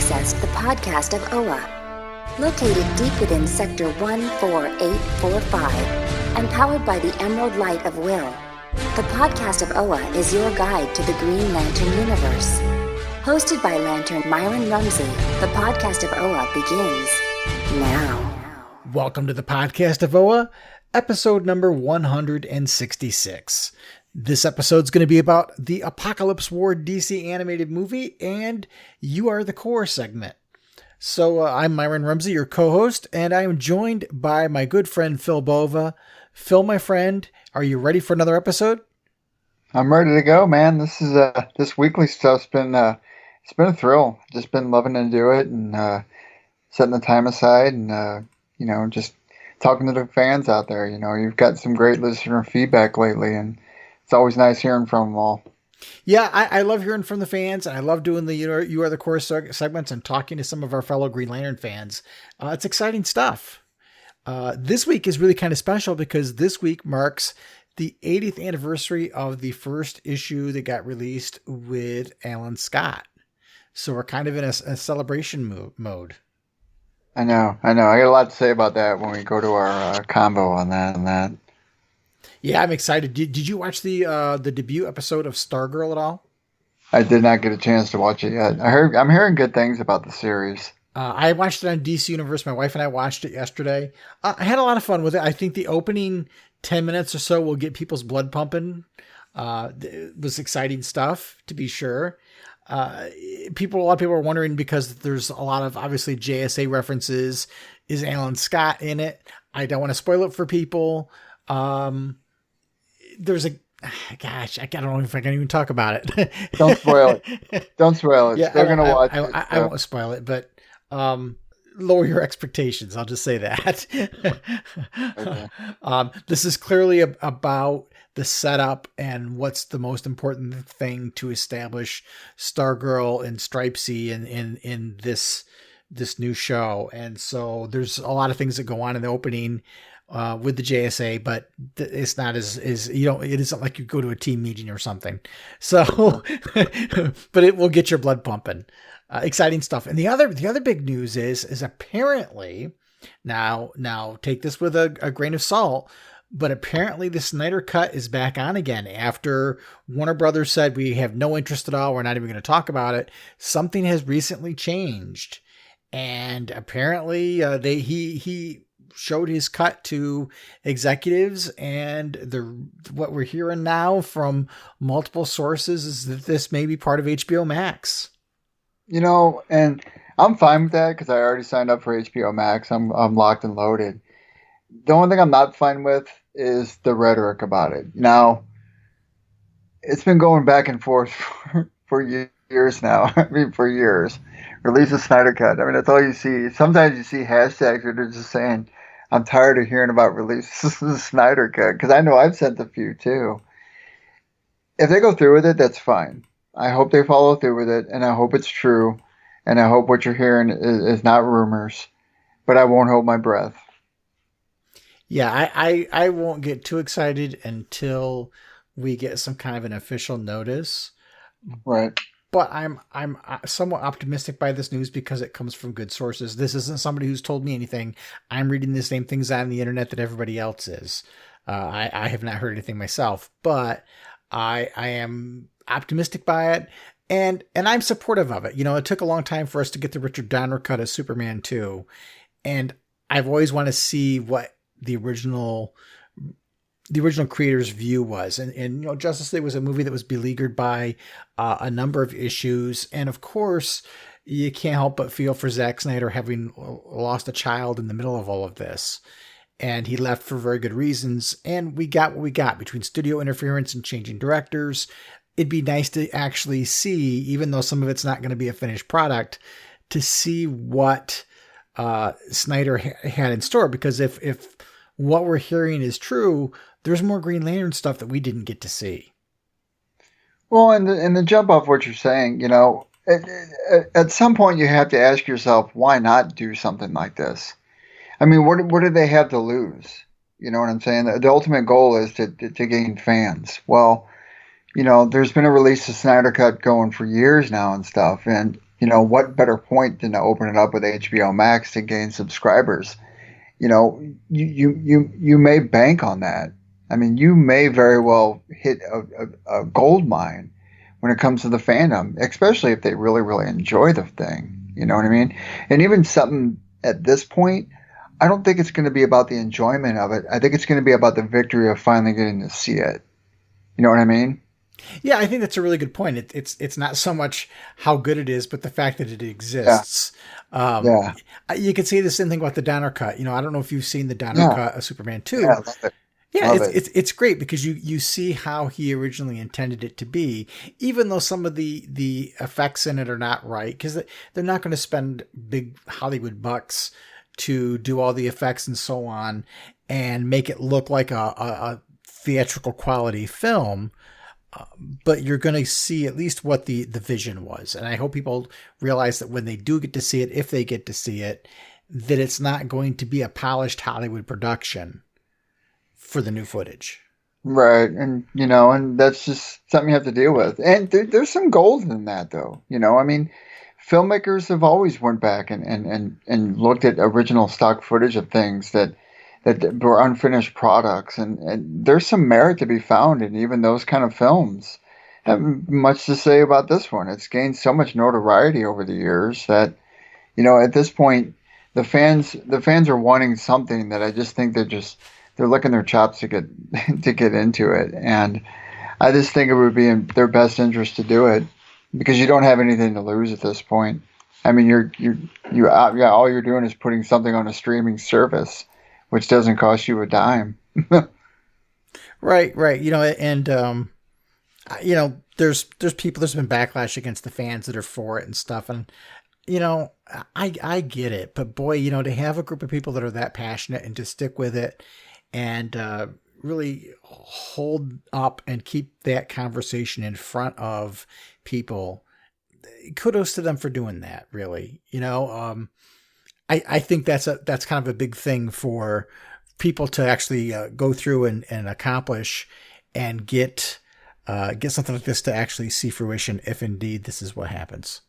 accessed the podcast of OA. Located deep within Sector 14845 and powered by the Emerald Light of Will, the podcast of OA is your guide to the Green Lantern universe. Hosted by Lantern Myron Rumsey, the podcast of OA begins now. Welcome to the podcast of OA, episode number 166. This episode's going to be about the Apokolips War DC animated movie and You Are the Core segment. So I'm Myron Rumsey, your co-host, and I am joined by my good friend Phil Bova. Phil, my friend, are you ready for another episode? I'm ready to go, man. This weekly stuff's been it's been a thrill. Just been loving to do it and setting the time aside and just talking to the fans out there. You've got some great listener feedback lately, and it's always nice hearing from them all. Yeah, I love hearing from the fans, and I love doing the You Are the Core segments and talking to some of our fellow Green Lantern fans. It's exciting stuff. This week is really kind of special because this week marks the 80th anniversary of the first issue that got released with Alan Scott. So we're kind of in a celebration mode. I know. I got a lot to say about that when we go to our combo on that. Yeah, I'm excited. Did you watch the debut episode of Stargirl at all? I did not get a chance to watch it yet. I'm hearing good things about the series. I watched it on DC Universe. My wife and I watched it yesterday. I had a lot of fun with it. I think the opening 10 minutes or so will get people's blood pumping. It was exciting stuff, to be sure. A lot of people are wondering because there's a lot of obviously JSA references. Is Alan Scott in it? I don't want to spoil it for people. There's I don't know if I can even talk about it. Don't spoil it. Don't spoil it. Yeah, They're going to watch it. I won't spoil it, but lower your expectations. I'll just say that. Okay. This is clearly about the setup and what's the most important thing to establish Stargirl and Stripesy in this new show. And so there's a lot of things that go on in the opening with the JSA, but it's not as it isn't like you go to a team meeting or something. So, but it will get your blood pumping. Exciting stuff. And the other big news is apparently now take this with a grain of salt, but apparently the Snyder Cut is back on again after Warner Brothers said we have no interest at all. We're not even going to talk about it. Something has recently changed, and apparently he showed his cut to executives, and what we're hearing now from multiple sources is that this may be part of HBO Max. And I'm fine with that because I already signed up for HBO Max. I'm locked and loaded. The only thing I'm not fine with is the rhetoric about it. Now, it's been going back and forth for years now. I mean, for years. Release the Snyder Cut. I mean, that's all you see. Sometimes you see hashtags where they're just saying, I'm tired of hearing about release the Snyder Cut, because I know I've sent a few too. If they go through with it, that's fine. I hope they follow through with it, and I hope it's true, and I hope what you're hearing is not rumors, but I won't hold my breath. Yeah, I won't get too excited until we get some kind of an official notice. Right. But I'm somewhat optimistic by this news because it comes from good sources. This isn't somebody who's told me anything. I'm reading the same things on the internet that everybody else is. I have not heard anything myself, but I am optimistic by it, and I'm supportive of it. It took a long time for us to get the Richard Donner cut of Superman 2, and I've always wanted to see what the original creator's view was. And Justice League was a movie that was beleaguered by a number of issues. And of course, you can't help but feel for Zack Snyder having lost a child in the middle of all of this. And he left for very good reasons. And we got what we got between studio interference and changing directors. It'd be nice to actually see, even though some of it's not going to be a finished product, to see what Snyder had in store. Because if what we're hearing is true, there's more Green Lantern stuff that we didn't get to see. Well, and to jump off what you're saying, at some point you have to ask yourself, why not do something like this? I mean, what do they have to lose? You know what I'm saying? The ultimate goal is to gain fans. Well, there's been a release of Snyder Cut going for years now and stuff, and what better point than to open it up with HBO Max to gain subscribers? You may bank on that. I mean, you may very well hit a gold mine when it comes to the fandom, especially if they really, really enjoy the thing. You know what I mean? And even something at this point, I don't think it's going to be about the enjoyment of it. I think it's going to be about the victory of finally getting to see it. You know what I mean? Yeah, I think that's a really good point. It's not so much how good it is, but the fact that it exists. Yeah. You could say the same thing about the Donner Cut. I don't know if you've seen the Donner Cut of Superman 2. Yeah, I love it. Yeah, it's great because you see how he originally intended it to be, even though some of the effects in it are not right, because they're not going to spend big Hollywood bucks to do all the effects and so on and make it look like a theatrical quality film. But you're going to see at least what the vision was. And I hope people realize that when they do get to see it, if they get to see it, that it's not going to be a polished Hollywood production for the new footage. Right. And, and that's just something you have to deal with. And there's some gold in that, though. I mean, filmmakers have always went back and looked at original stock footage of things that were unfinished products, and there's some merit to be found in even those kind of films. I have much to say about this one. It's gained so much notoriety over the years that, at this point, the fans are wanting something that I just think they're licking their chops to get into it, and I just think it would be in their best interest to do it because you don't have anything to lose at this point. I mean, all you're doing is putting something on a streaming service, which doesn't cost you a dime. Right. And there's people, there's been backlash against the fans that are for it and stuff. And, I get it, but boy, to have a group of people that are that passionate and to stick with it and, really hold up and keep that conversation in front of people. Kudos to them for doing that, really. I think that's kind of a big thing for people to actually go through and accomplish and get something like this to actually see fruition if indeed this is what happens.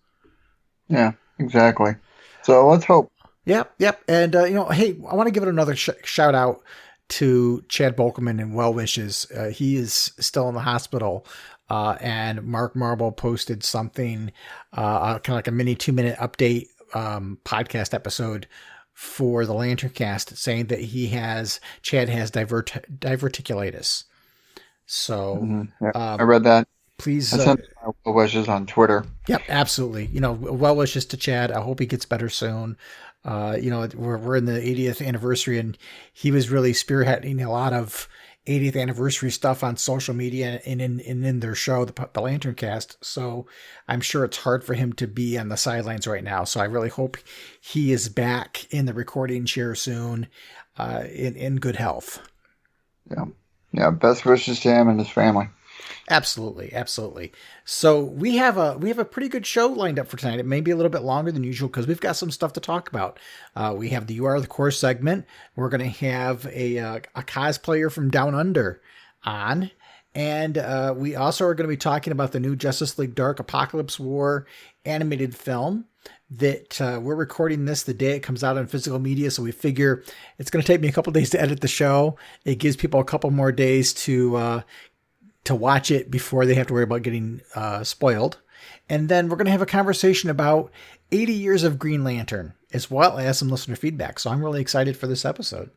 Yeah, exactly. So let's hope. Yep. And, hey, I want to give it another shout out to Chad Bokelman and well wishes. He is still in the hospital. And Mark Marble posted something, kind of like a mini 2-minute update podcast episode for the Lantern Cast saying that Chad has diverticulitis. So I read that. Please I sent my well wishes on Twitter. Yep, absolutely. Well wishes to Chad. I hope he gets better soon. We're in the 80th anniversary, and he was really spearheading a lot of 80th anniversary stuff on social media and in their show, the Lantern Cast. So I'm sure it's hard for him to be on the sidelines right now. So I really hope he is back in the recording chair soon, in good health. Yeah. Best wishes to him and his family. Absolutely. So we have a pretty good show lined up for tonight. It may be a little bit longer than usual because we've got some stuff to talk about. We have the You Are the Core segment. We're going to have a cosplayer from Down Under on. And we also are going to be talking about the new Justice League Dark Apokolips War animated film that we're recording this the day it comes out on physical media. So we figure it's going to take me a couple days to edit the show. It gives people a couple more days to watch it before they have to worry about getting spoiled. And then we're going to have a conversation about 80 years of Green Lantern, as well as some listener feedback. So I'm really excited for this episode.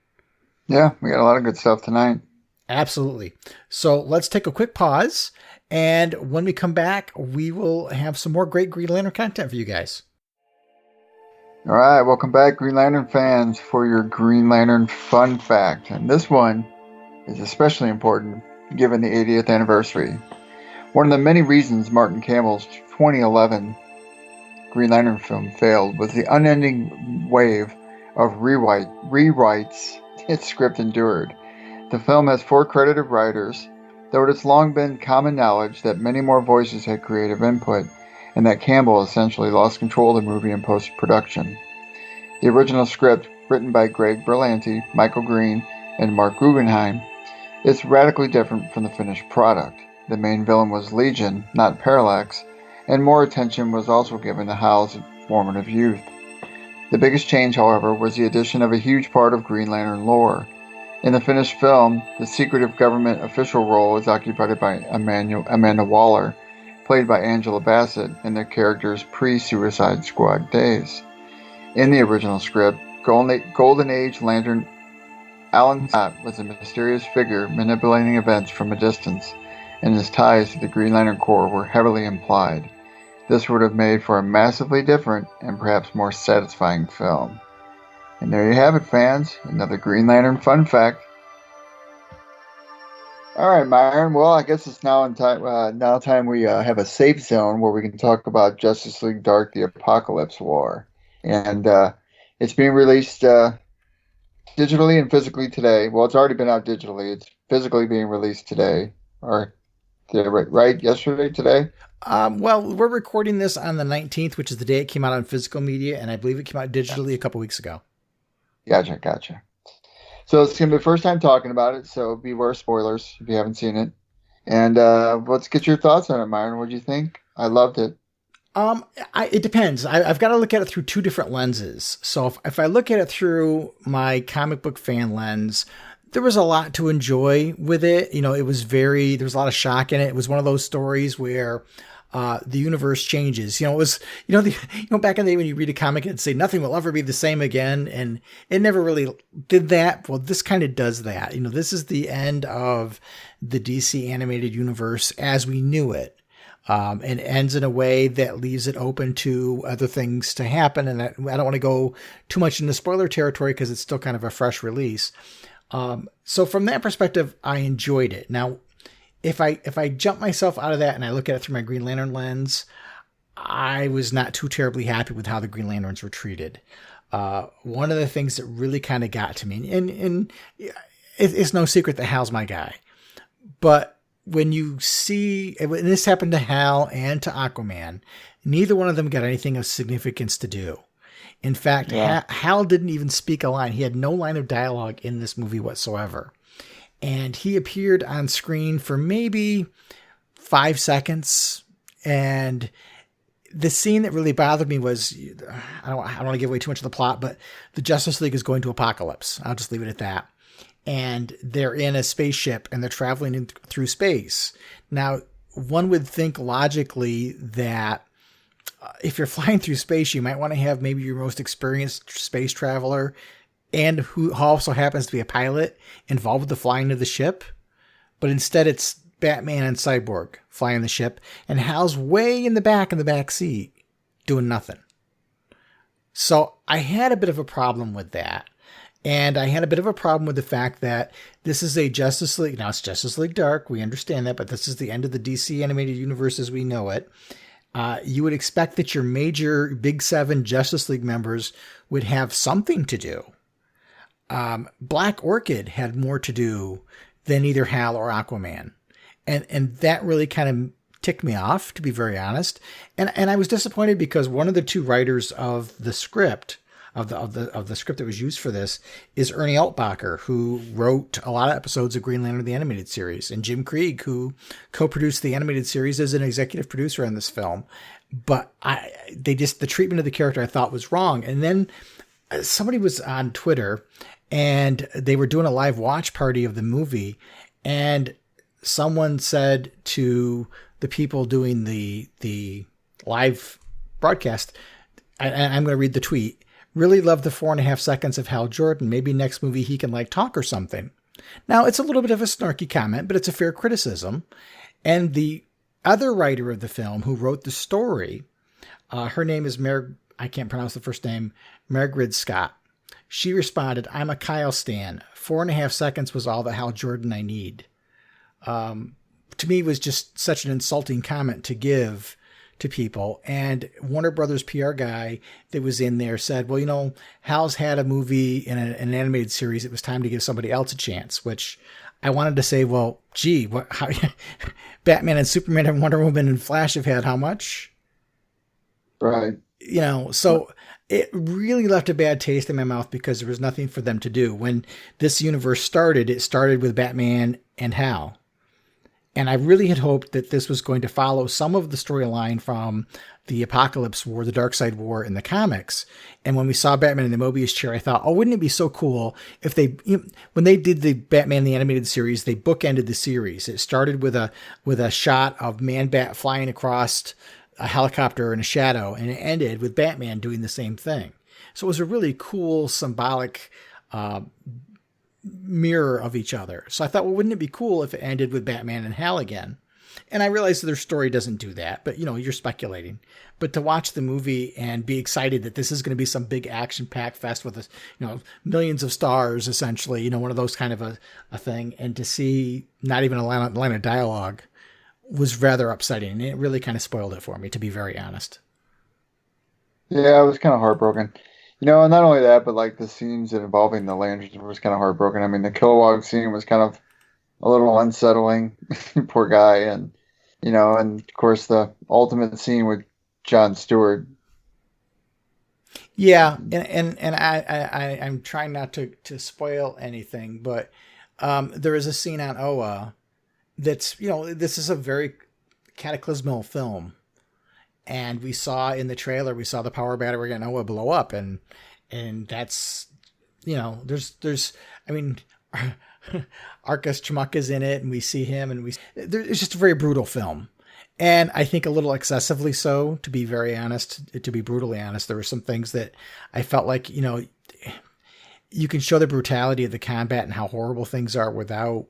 Yeah, we got a lot of good stuff tonight. Absolutely. So let's take a quick pause. And when we come back, we will have some more great Green Lantern content for you guys. All right, welcome back, Green Lantern fans, for your Green Lantern fun fact. And this one is especially important given the 80th anniversary. One of the many reasons Martin Campbell's 2011 Green Lantern film failed was the unending wave of rewrites its script endured. The film has 4 credited writers, though it has long been common knowledge that many more voices had creative input, and that Campbell essentially lost control of the movie in post-production. The original script, written by Greg Berlanti, Michael Green, and Mark Guggenheim, is radically different from the finished product. The main villain was Legion, not Parallax, and more attention was also given to Hal's formative youth. The biggest change, however, was the addition of a huge part of Green Lantern lore. In the finished film, the secretive government official role is occupied by Amanda Waller, played by Angela Bassett in their character's pre-Suicide Squad days. In the original script, Golden Age Lantern Alan Scott was a mysterious figure manipulating events from a distance, and his ties to the Green Lantern Corps were heavily implied. This would have made for a massively different and perhaps more satisfying film. And there you have it, fans. Another Green Lantern fun fact. All right, Myron. Well, I guess it's now time we have a safe zone where we can talk about Justice League Dark: The Apokolips War. And it's being released digitally and physically today. Well, it's already been out digitally. It's physically being released today. Or, right? Yesterday? Today? Well, we're recording this on the 19th, which is the day it came out on physical media, and I believe it came out digitally a couple weeks ago. Gotcha. So it's going to be the first time talking about it, so beware spoilers if you haven't seen it. And let's get your thoughts on it, Myron. What do you think? I loved it. It depends. I've got to look at it through two different lenses. So if I look at it through my comic book fan lens, there was a lot to enjoy with it. You know, there was a lot of shock in it. It was one of those stories where the universe changes. You know, it was, back in the day when you read a comic and say nothing will ever be the same again. And it never really did that. Well, this kind of does that. You know, this is the end of the DC animated universe as we knew it. And ends in a way that leaves it open to other things to happen. And I don't want to go too much into spoiler territory because it's still kind of a fresh release. So from that perspective, I enjoyed it. Now, if I jump myself out of that and I look at it through my Green Lantern lens, I was not too terribly happy with how the Green Lanterns were treated. One of the things that really kind of got to me, and it's no secret that Hal's my guy, but when you see, and this happened to Hal and to Aquaman, neither one of them got anything of significance to do. In fact, Hal didn't even speak a line. He had no line of dialogue in this movie whatsoever. And he appeared on screen for maybe 5 seconds. And the scene that really bothered me was, I don't want to give away too much of the plot, but the Justice League is going to Apokolips. I'll just leave it at that. And they're in a spaceship and they're traveling through space. Now, one would think logically that if you're flying through space, you might want to have maybe your most experienced space traveler and who also happens to be a pilot involved with the flying of the ship. But instead it's Batman and Cyborg flying the ship, and Hal's way in the back seat doing nothing. So I had a bit of a problem with that. And I had a bit of a problem with the fact that this is a Justice League. Now it's Justice League Dark. We understand that, but this is the end of the DC animated universe as we know it. You would expect that your major Big Seven Justice League members would have something to do. Black Orchid had more to do than either Hal or Aquaman. And that really kind of ticked me off, to be very honest. And I was disappointed because one of the two writers of the script, of the script that was used for this, is Ernie Altbacher, who wrote a lot of episodes of Green Lantern the Animated Series, and Jim Krieg, who co-produced the animated series as an executive producer on this film. But the treatment of the character I thought was wrong. And then somebody was on Twitter and they were doing a live watch party of the movie, and someone said to the people doing the live broadcast, and I'm going to read the tweet, "Really love the 4.5 seconds of Hal Jordan. Maybe next movie he can talk or something." Now, it's a little bit of a snarky comment, but it's a fair criticism. And the other writer of the film who wrote the story, her name is I can't pronounce the first name, Margaret Scott. She responded, "I'm a Kyle stan. 4.5 seconds was all the Hal Jordan I need." To me, it was just such an insulting comment to give to people. And Warner Brothers PR guy that was in there said, well, Hal's had a movie in an animated series. It was time to give somebody else a chance, which I wanted to say, well, gee, Batman and Superman and Wonder Woman and Flash have had how much? Right. So it really left a bad taste in my mouth because there was nothing for them to do. When this universe started, it started with Batman and Hal. And I really had hoped that this was going to follow some of the storyline from the Apokolips War, the Darkseid War in the comics. And when we saw Batman in the Mobius chair, I thought, oh, wouldn't it be so cool if they, when they did the Batman the Animated Series, they bookended the series. It started with a shot of Man-Bat flying across a helicopter in a shadow, and it ended with Batman doing the same thing. So it was a really cool, symbolic mirror of each other. So I thought, well, wouldn't it be cool if it ended with Batman and Hal again? And I realized that their story doesn't do that, but you're speculating. But to watch the movie and be excited that this is going to be some big action-packed fest with millions of stars, essentially, one of those kind of a thing, and to see not even a line of dialogue was rather upsetting. And it really kind of spoiled it for me, to be very honest. Yeah, I was kind of heartbroken. And not only that, but like the scenes involving the Lanterns was kind of heartbroken. I mean, the Kilowog scene was kind of a little unsettling. Poor guy. And, and of course the ultimate scene with Jon Stewart. Yeah. And I'm trying not to spoil anything, but there is a scene on Oa that's, this is a very cataclysmal film. And we saw in the trailer, the power battery on Oa blow up. And that's, there's, I mean, Arcus Chumukka's in it, and we see him, and it's just a very brutal film. And I think a little excessively so, to be very honest, to be brutally honest. There were some things that I felt like, you can show the brutality of the combat and how horrible things are without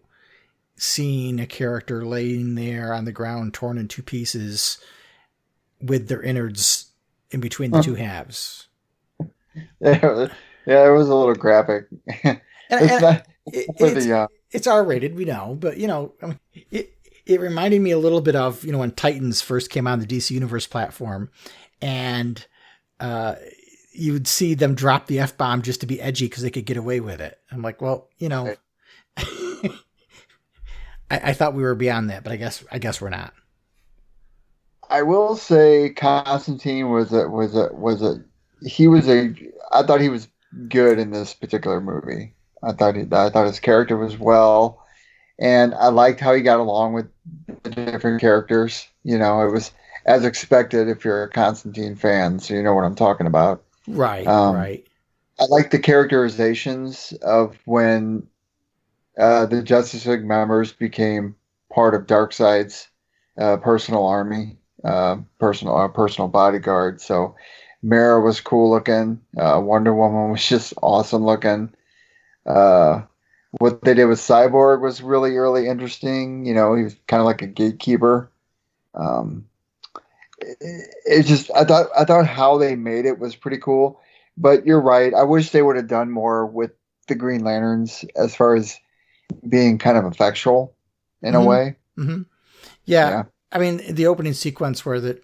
seeing a character laying there on the ground, torn in two pieces, with their innards in between the two halves. Yeah, it was a little graphic. It's R-rated, we know, but it reminded me a little bit of when Titans first came on the DC Universe platform, and you would see them drop the F-bomb just to be edgy because they could get away with it. I'm like, well, I thought we were beyond that, but I guess we're not. I will say Constantine I thought he was good in this particular movie. I thought his character was well, and I liked how he got along with the different characters. It was as expected if you're a Constantine fan, so you know what I'm talking about. Right, right. I like the characterizations of when the Justice League members became part of Darkseid's personal army. Personal bodyguard. So Mara was cool looking. Wonder Woman was just awesome looking. What they did with Cyborg was really, really interesting. He was kind of like a gatekeeper. It's just I thought how they made it was pretty cool. But you're right. I wish they would have done more with the Green Lanterns as far as being kind of effectual in a way. Mm-hmm. Yeah. I mean, the opening sequence where the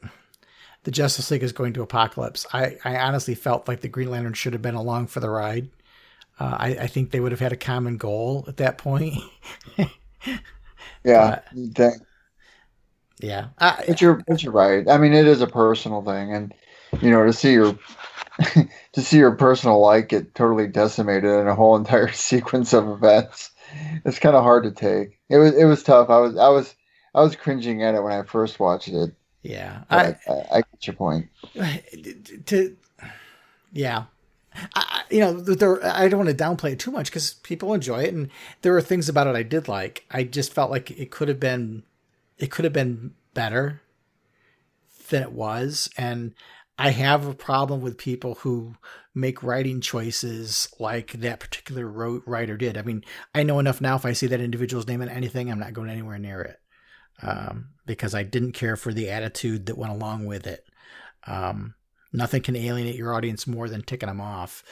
Justice League is going to Apokolips, I honestly felt like the Green Lantern should have been along for the ride. I think they would have had a common goal at that point. Yeah. Yeah. But you're right. I mean, it is a personal thing, and to see your personal life get totally decimated in a whole entire sequence of events, it's kind of hard to take. It was tough. I was cringing at it when I first watched it. Yeah. I get your point. Yeah. I don't want to downplay it too much because people enjoy it, and there were things about it I did like. I just felt like it could have been better than it was. And I have a problem with people who make writing choices like that particular writer did. I mean, I know enough now, if I see that individual's name in anything, I'm not going anywhere near it. Because I didn't care for the attitude that went along with it. Nothing can alienate your audience more than ticking them off.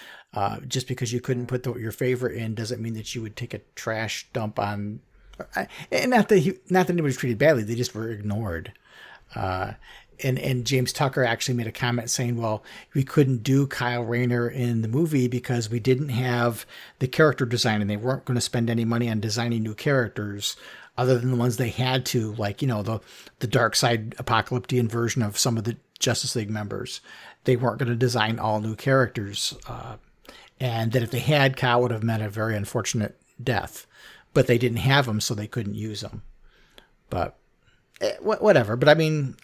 Just because you couldn't put your favorite in doesn't mean that you would take a trash dump on. And not that anybody was treated badly; they just were ignored. And James Tucker actually made a comment saying, "Well, we couldn't do Kyle Rayner in the movie because we didn't have the character design, and they weren't going to spend any money on designing new characters." Other than the ones they had to, like, the Darkseid Apocalyptian version of some of the Justice League members. They weren't going to design all new characters. And that if they had, Kyle would have met a very unfortunate death. But they didn't have them, so they couldn't use them. But whatever. But I mean,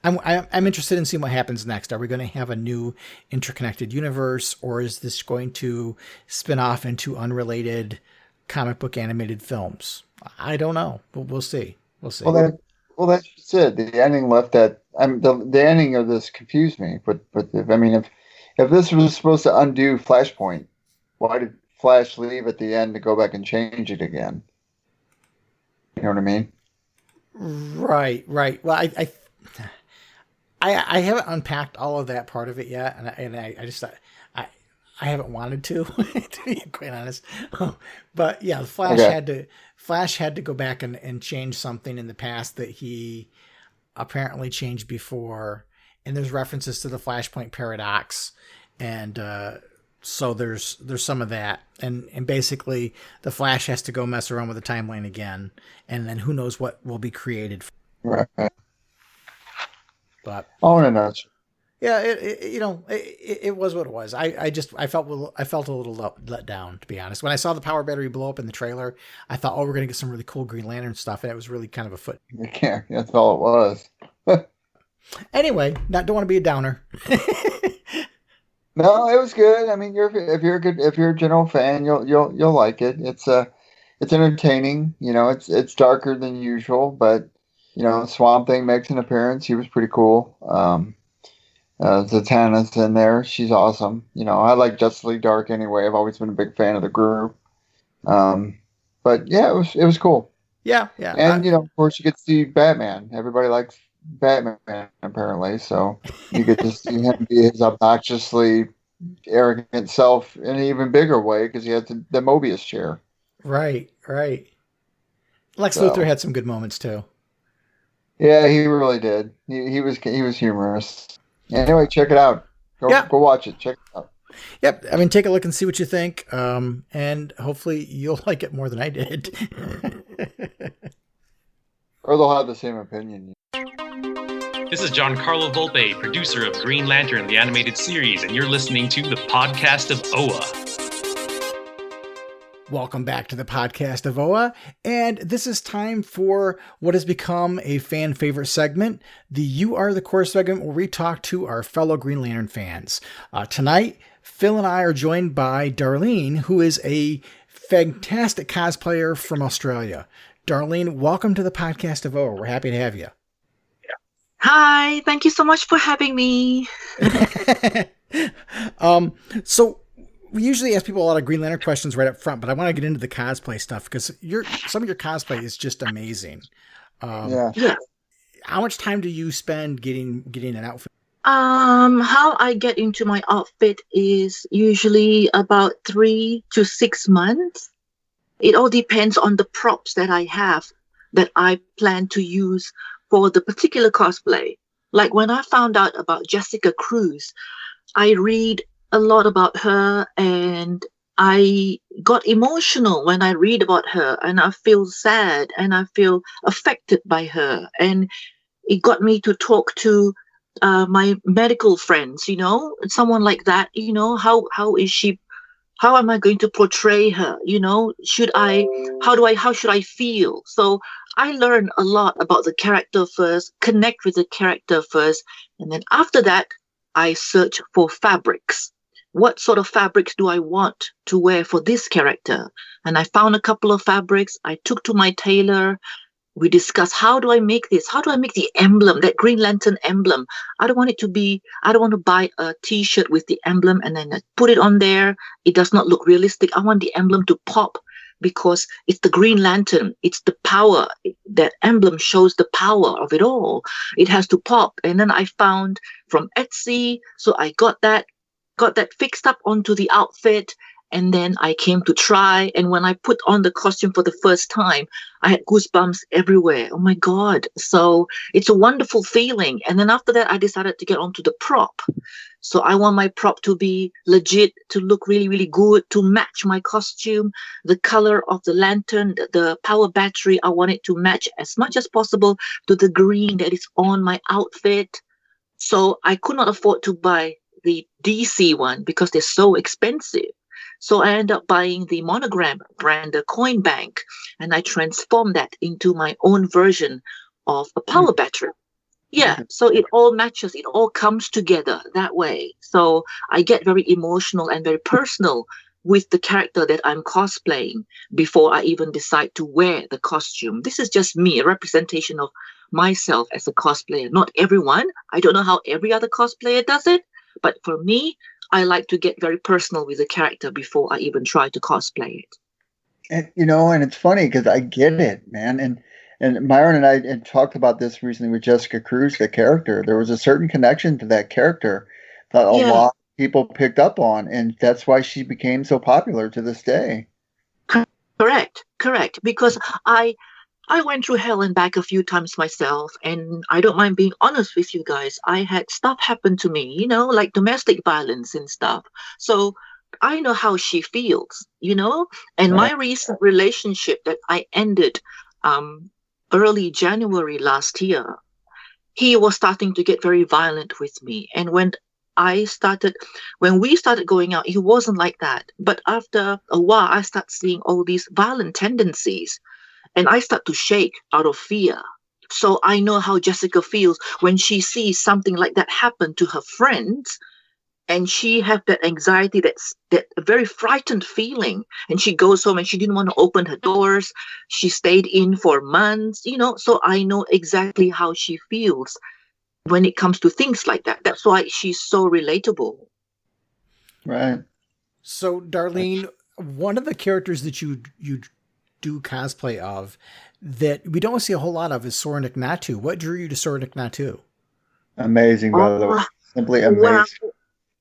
I'm interested in seeing what happens next. Are we going to have a new interconnected universe, or is this going to spin off into unrelated comic book animated films? I don't know, but we'll see. We'll see. Well, that's just it. The ending left that. The ending of this confused me. But if this was supposed to undo Flashpoint, why did Flash leave at the end to go back and change it again? You know what I mean? Right. Well, I haven't unpacked all of that part of it yet, and I just I haven't wanted to be quite honest. But yeah, Flash had to go back and change something in the past that he apparently changed before, and there's references to the Flashpoint paradox, and so there's some of that, and basically the Flash has to go mess around with the timeline again, and then who knows what will be created. Right. But no. Yeah, it was what it was. I felt a little let down, to be honest. When I saw the power battery blow up in the trailer, I thought, oh, we're gonna get some really cool Green Lantern stuff, and it was really kind of a foot. Yeah, that's all it was. Anyway, don't want to be a downer. No, it was good. I mean, if you're a general fan, you'll like it. It's entertaining. It's darker than usual, but Swamp Thing makes an appearance. He was pretty cool. Zatanna's in there. She's awesome. I like Justice League Dark anyway. I've always been a big fan of the group. But yeah, it was cool. Yeah. And of course, you get to see Batman. Everybody likes Batman apparently, so you get to see him be his obnoxiously arrogant self in an even bigger way because he had the Mobius chair. Right. Lex Luthor had some good moments too. Yeah, he really did. He was humorous. Anyway, check it out. Go watch it. Check it out. Yep. I mean, take a look and see what you think. And hopefully you'll like it more than I did. Or they'll have the same opinion. This is Giancarlo Volpe, producer of Green Lantern, the animated series, and you're listening to the podcast of OA. Welcome back to the podcast of OA, and this is time for what has become a fan favorite segment, the You Are the Core segment, where we talk to our fellow Green Lantern fans. Tonight, Phil and I are joined by Darlene, who is a fantastic cosplayer from Australia. Darlene, welcome to the podcast of OA. We're happy to have you. Hi, thank you so much for having me. So we usually ask people a lot of Green Lantern questions right up front, but I want to get into the cosplay stuff because some of your cosplay is just amazing. Yeah. How much time do you spend getting an outfit? How I get into my outfit is usually about 3 to 6 months. It all depends on the props that I have that I plan to use for the particular cosplay. Like when I found out about Jessica Cruz, I read a lot about her and I got emotional when I read about her, and I feel sad and I feel affected by her. And it got me to talk to my medical friends, someone like that, how is she, how am I going to portray her? How should I feel? So I learned a lot about the character first, connect with the character first. And then after that, I search for fabrics. What sort of fabrics do I want to wear for this character? And I found a couple of fabrics. I took to my tailor. We discussed, how do I make this? How do I make the emblem, that Green Lantern emblem? I don't want to buy a t-shirt with the emblem and then put it on there. It does not look realistic. I want the emblem to pop because it's the Green Lantern. It's the power. That emblem shows the power of it all. It has to pop. And then I found from Etsy. So I got that fixed up onto the outfit. And then I came to try. And when I put on the costume for the first time, I had goosebumps everywhere. Oh my God. So it's a wonderful feeling. And then after that, I decided to get onto the prop. So I want my prop to be legit, to look really, really good, to match my costume, the color of the lantern, the power battery. I want it to match as much as possible to the green that is on my outfit. So I could not afford to buy the DC one because they're so expensive. So I end up buying the Monogram brand, the coin bank, and I transform that into my own version of a power battery. Yeah, so it all matches, it all comes together that way. So I get very emotional and very personal with the character that I'm cosplaying before I even decide to wear the costume. This is just me, a representation of myself as a cosplayer. Not everyone. I don't know how every other cosplayer does it, but for me, I like to get very personal with the character before I even try to cosplay it. And and it's funny because I get it, man. And Myron and I had talked about this recently with Jessica Cruz, the character. There was a certain connection to that character that a lot of people picked up on, and that's why she became so popular to this day. Correct. Because I went through hell and back a few times myself, and I don't mind being honest with you guys. I had stuff happen to me, like domestic violence and stuff. So I know how she feels, and my recent relationship that I ended early January last year, he was starting to get very violent with me. And when we started going out, he wasn't like that. But after a while, I start seeing all these violent tendencies, and I start to shake out of fear. So I know how Jessica feels when she sees something like that happen to her friends, and she have that anxiety, that very frightened feeling. And she goes home and she didn't want to open her doors. She stayed in for months, so I know exactly how she feels when it comes to things like that. That's why she's so relatable. Right. So, Darlene, one of the characters that you do cosplay of that we don't see a whole lot of is Soranik Natu. What drew you to Soranik Natu? Amazing, by the way. Simply amazing. Well,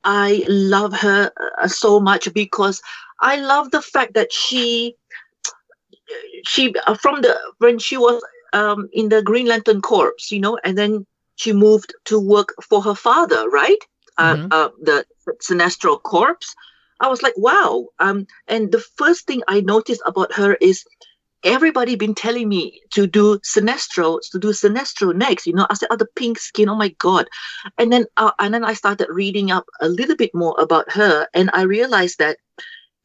I love her so much because I love the fact that she when she was in the Green Lantern Corps, and then she moved to work for her father, right? The Sinestro Corps. I was like, wow. And the first thing I noticed about her is everybody been telling me to do Sinestro next. I said, the pink skin, oh my God. And then I started reading up a little bit more about her, and I realized that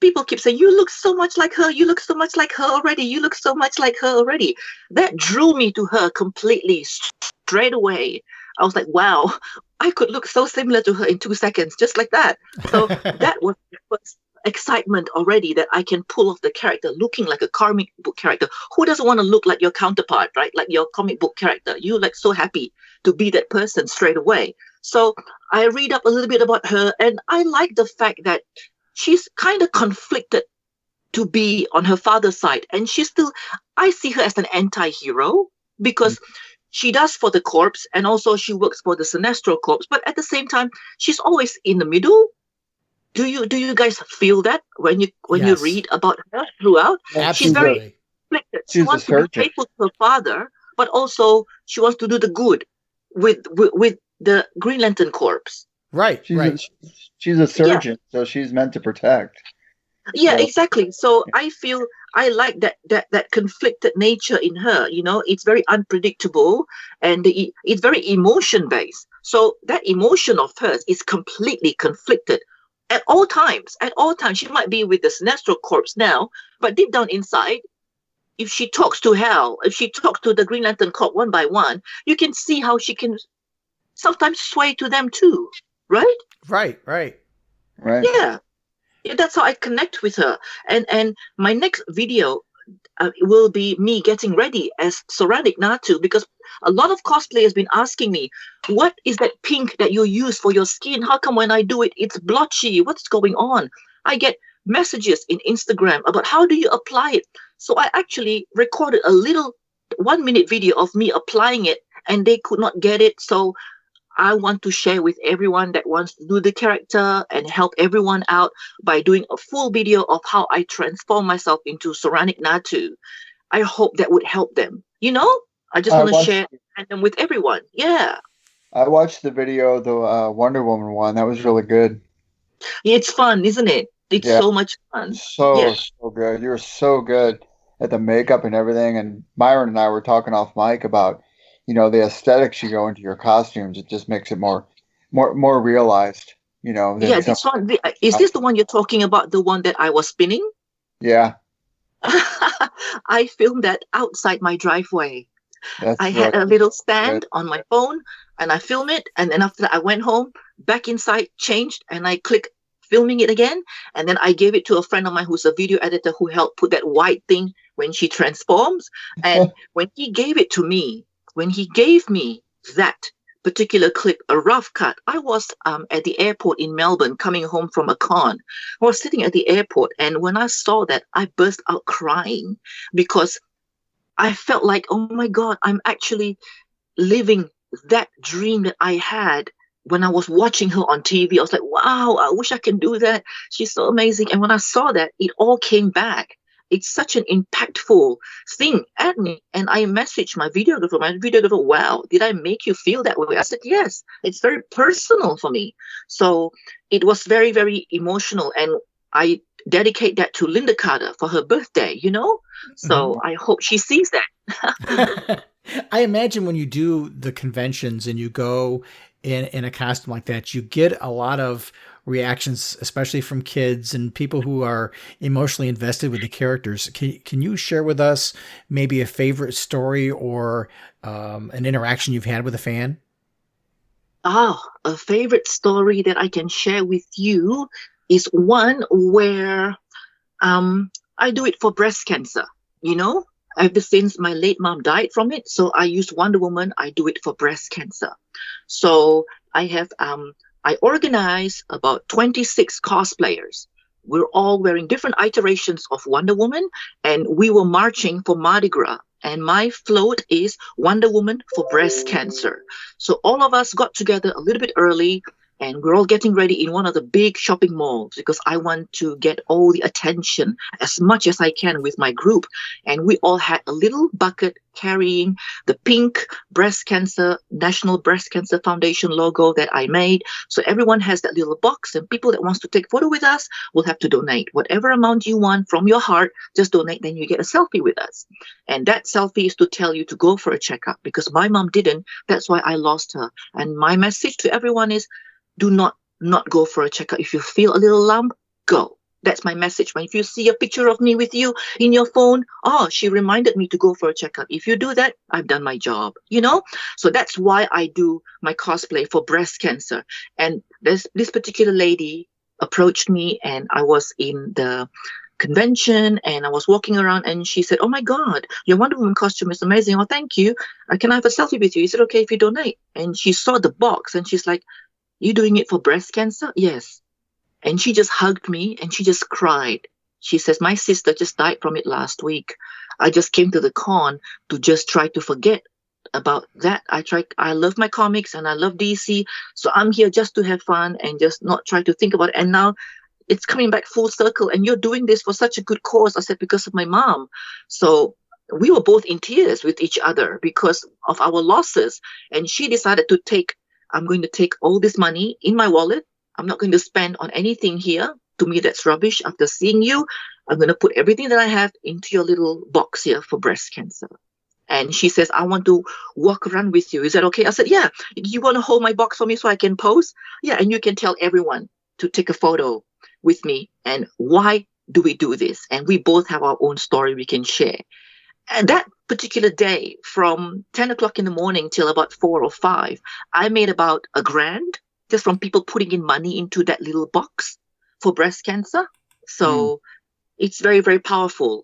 people keep saying, you look so much like her. You look so much like her already. You look so much like her already. That drew me to her completely straight away. I was like, wow, I could look so similar to her in 2 seconds, just like that. So that was the first excitement already, that I can pull off the character looking like a comic book character. Who doesn't want to look like your counterpart, right? Like your comic book character. You like so happy to be that person straight away. So I read up a little bit about her, and I like the fact that she's kind of conflicted to be on her father's side. And I see her as an anti-hero because she does for the corps, and also she works for the Sinestro Corps. But at the same time, she's always in the middle. Do you guys feel that when you read about her throughout? Absolutely. She's very conflicted. She wants to be faithful to her father, but also she wants to do the good with the Green Lantern Corps. Right. She's a surgeon, so she's meant to protect. Yeah, exactly. So I feel I like that conflicted nature in her. It's very unpredictable, and it's very emotion based. So that emotion of hers is completely conflicted at all times. At all times, she might be with the Sinestro Corps now, but deep down inside, if she talks to Hal, if she talks to the Green Lantern Corps one by one, you can see how she can sometimes sway to them too, right? Right. Yeah, that's how I connect with her. And my next video will be me getting ready as Soranik Natu, because a lot of cosplayers been asking me, what is that pink that you use for your skin? How come when I do it, it's blotchy? What's going on? I get messages in Instagram about how do you apply it. So I actually recorded a little 1-minute video of me applying it, and they could not get it. So I want to share with everyone that wants to do the character and help everyone out by doing a full video of how I transform myself into Soranik Natu. I hope that would help them. I just want to share them with everyone. Yeah. I watched the video, the Wonder Woman one. That was really good. It's fun, isn't it? It's so much fun. So good. You're so good at the makeup and everything. And Myron and I were talking off mic about the aesthetics you go into your costumes. It just makes it more realized. Yeah, this one. Is this the one you're talking about? The one that I was spinning? Yeah. I filmed that outside my driveway. I had a little stand on my phone, and I filmed it. And then after that, I went home, back inside, changed, and I clicked filming it again. And then I gave it to a friend of mine who's a video editor who helped put that white thing when she transforms. And when he gave it to me, when he gave me that particular clip, a rough cut, I was at the airport in Melbourne coming home from a con. I was sitting at the airport, and when I saw that, I burst out crying because I felt like, oh my God, I'm actually living that dream that I had when I was watching her on TV. I was like, wow, I wish I can do that. She's so amazing. And when I saw that, it all came back. It's such an impactful thing at me. And I messaged my videographer, wow, did I make you feel that way? I said, yes, it's very personal for me. So it was very, very emotional. And I dedicate that to Linda Carter for her birthday, So I hope she sees that. I imagine when you do the conventions and you go in a costume like that, you get a lot of reactions, especially from kids and people who are emotionally invested with the characters. Can you share with us maybe a favorite story or an interaction you've had with a fan? A favorite story that I can share with you is one where I do it for breast cancer, ever since my late mom died from it. So I use Wonder Woman. I do it for breast cancer. So I have, I organize about 26 cosplayers. We're all wearing different iterations of Wonder Woman, and we were marching for Mardi Gras. And my float is Wonder Woman for breast cancer. So all of us got together a little bit early, and we're all getting ready in one of the big shopping malls because I want to get all the attention as much as I can with my group. And we all had a little bucket carrying the pink National Breast Cancer Foundation logo that I made. So everyone has that little box, and people that wants to take a photo with us will have to donate whatever amount you want from your heart. Just donate, then you get a selfie with us. And that selfie is to tell you to go for a checkup because my mom didn't. That's why I lost her. And my message to everyone is, do not go for a checkup. If you feel a little lump, go. That's my message. When if you see a picture of me with you in your phone, she reminded me to go for a checkup. If you do that, I've done my job, So that's why I do my cosplay for breast cancer. And this particular lady approached me, and I was in the convention and I was walking around, and she said, oh my God, your Wonder Woman costume is amazing. Oh, thank you. Can I have a selfie with you? Is it okay if you donate? And she saw the box and she's like, you doing it for breast cancer? Yes. And she just hugged me and she just cried. She says, my sister just died from it last week. I just came to the con to just try to forget about that. I love my comics and I love DC. So I'm here just to have fun and just not try to think about it. And now it's coming back full circle, and you're doing this for such a good cause. I said, because of my mom. So we were both in tears with each other because of our losses. And she decided to I'm going to take all this money in my wallet. I'm not going to spend on anything here. To me, that's rubbish. After seeing you, I'm going to put everything that I have into your little box here for breast cancer. And she says, I want to walk around with you. Is that okay? I said, yeah. You want to hold my box for me so I can pose? Yeah. And you can tell everyone to take a photo with me. And why do we do this? And we both have our own story we can share. And that particular day, from 10 o'clock in the morning till about 4 or 5, I made about $1,000 just from people putting in money into that little box for breast cancer. So it's very, very powerful.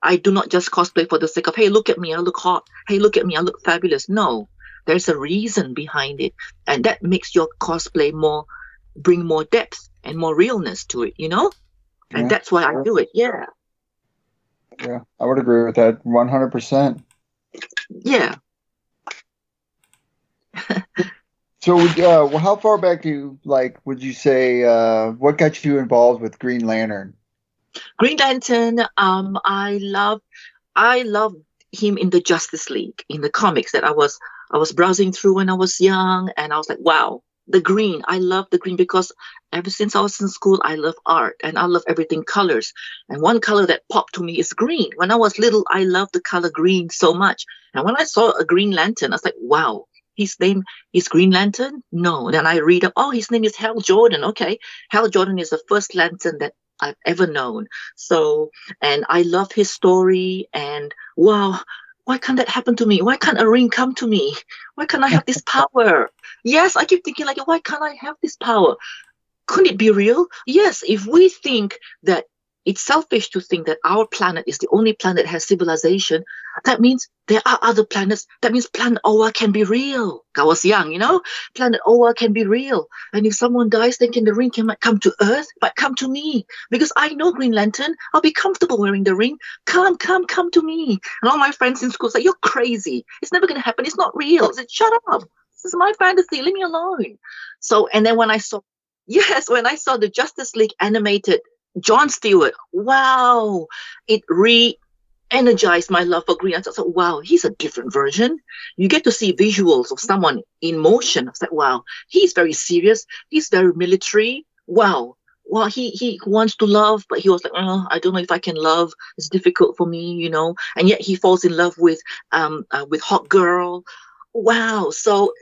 I do not just cosplay for the sake of, hey, look at me, I look hot. Hey, look at me, I look fabulous. No, there's a reason behind it. And that makes your cosplay bring more depth and more realness to it, And that's why I do it. Yeah. Yeah, I would agree with that 100%. Yeah. So, how far back would you say, what got you involved with Green Lantern? Green Lantern, I love him in the Justice League, in the comics that I was browsing through when I was young, and I was like, wow, the green. I love the green because ever since I was in school, I love art and I love everything colors. And one color that popped to me is green. When I was little, I loved the color green so much. And when I saw a Green Lantern, I was like, wow, his name is Green Lantern? No. Then I read up, oh, his name is Hal Jordan. Okay. Hal Jordan is the first Lantern that I've ever known. So, and I love his story, and wow, why can't that happen to me? Why can't a ring come to me? Why can't I have this power? Yes, I keep thinking like, why can't I have this power? Couldn't it be real? Yes, if we think that it's selfish to think that our planet is the only planet that has civilization, that means there are other planets. That means planet Oa can be real. I was young, planet Oa can be real. And if someone dies, thinking the ring might come to Earth, but come to me. Because I know Green Lantern, I'll be comfortable wearing the ring. Come to me. And all my friends in school say, you're crazy. It's never going to happen. It's not real. I said, shut up. This is my fantasy. Leave me alone. So, and then when I saw the Justice League animated John Stewart, wow, it re-energized my love for Green Lantern. So, wow, he's a different version. You get to see visuals of someone in motion. I was like, wow, he's very serious. He's very military. Wow. Well, he wants to love, but he was like, oh, I don't know if I can love. It's difficult for me, And yet he falls in love with Hot Girl. Wow. So,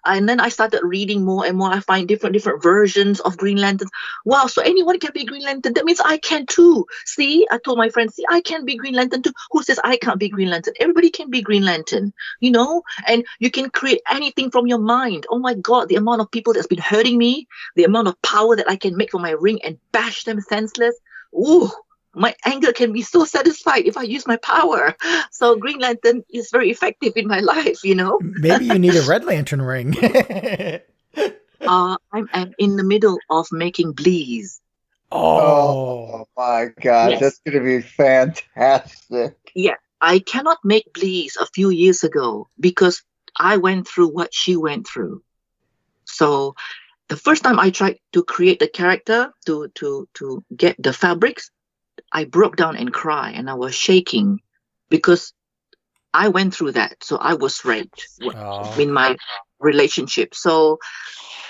and then I started reading more and more. I find different versions of Green Lantern. Wow, so anyone can be Green Lantern. That means I can too. See, I told my friends, I can be Green Lantern too. Who says I can't be Green Lantern? Everybody can be Green Lantern, and you can create anything from your mind. Oh my God, the amount of people that's been hurting me, the amount of power that I can make from my ring and bash them senseless. Ooh. My anger can be so satisfied if I use my power. So Green Lantern is very effective in my life, Maybe you need a Red Lantern ring. I'm in the middle of making Bleeze. Oh my gosh, yes. That's going to be fantastic. Yeah, I cannot make Bleeze a few years ago because I went through what she went through. So the first time I tried to create the character to get the fabrics, I broke down and cried, and I was shaking because I went through that. So I was raped in my relationship. So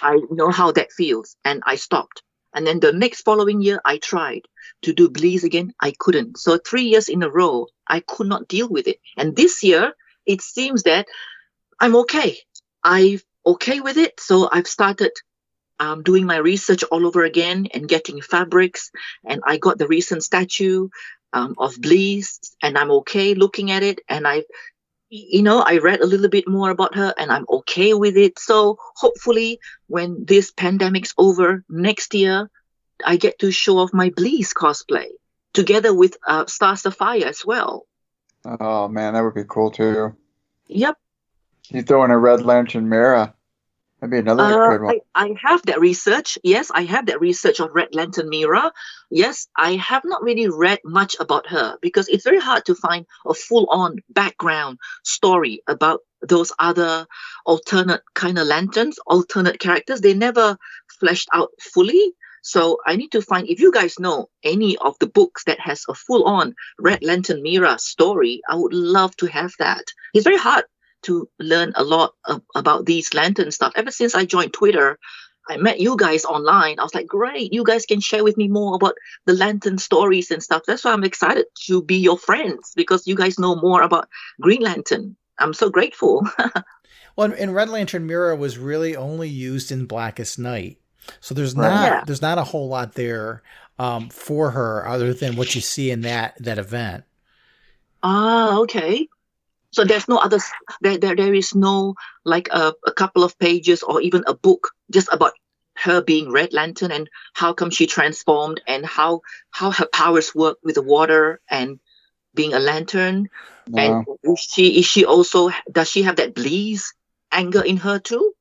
I know how that feels, and I stopped. And then the next following year, I tried to do Bleeze again. I couldn't. So 3 years in a row, I could not deal with it. And this year, it seems that I'm okay. I'm okay with it. So I've started doing my research all over again and getting fabrics. And I got the recent statue of Bleeze, and I'm okay looking at it. And I read a little bit more about her, and I'm okay with it. So hopefully when this pandemic's over next year, I get to show off my Bleeze cosplay together with Star Sapphire as well. Oh man, that would be cool too. Yep. You throw in a Red Lantern Mira. That'd be another good one. I have that research. Yes, I have that research on Red Lantern Mira. Yes, I have not really read much about her because it's very hard to find a full-on background story about those other alternate kind of lanterns, alternate characters. They never fleshed out fully. So I need to find, if you guys know any of the books that has a full-on Red Lantern Mira story, I would love to have that. It's very hard to learn a lot about these lantern stuff. Ever since I joined Twitter, I met you guys online. I was like, great, you guys can share with me more about the lantern stories and stuff. That's why I'm excited to be your friends, because you guys know more about Green Lantern. I'm so grateful. Well, and Red Lantern Mira was really only used in Blackest Night. So there's not a whole lot there for her other than what you see in that event. Ah, okay. So there's no other, there is no like a couple of pages or even a book just about her being Red Lantern and how come she transformed and how her powers work with the water and being a lantern. No. And is she also, does she have that Bleeze anger in her too?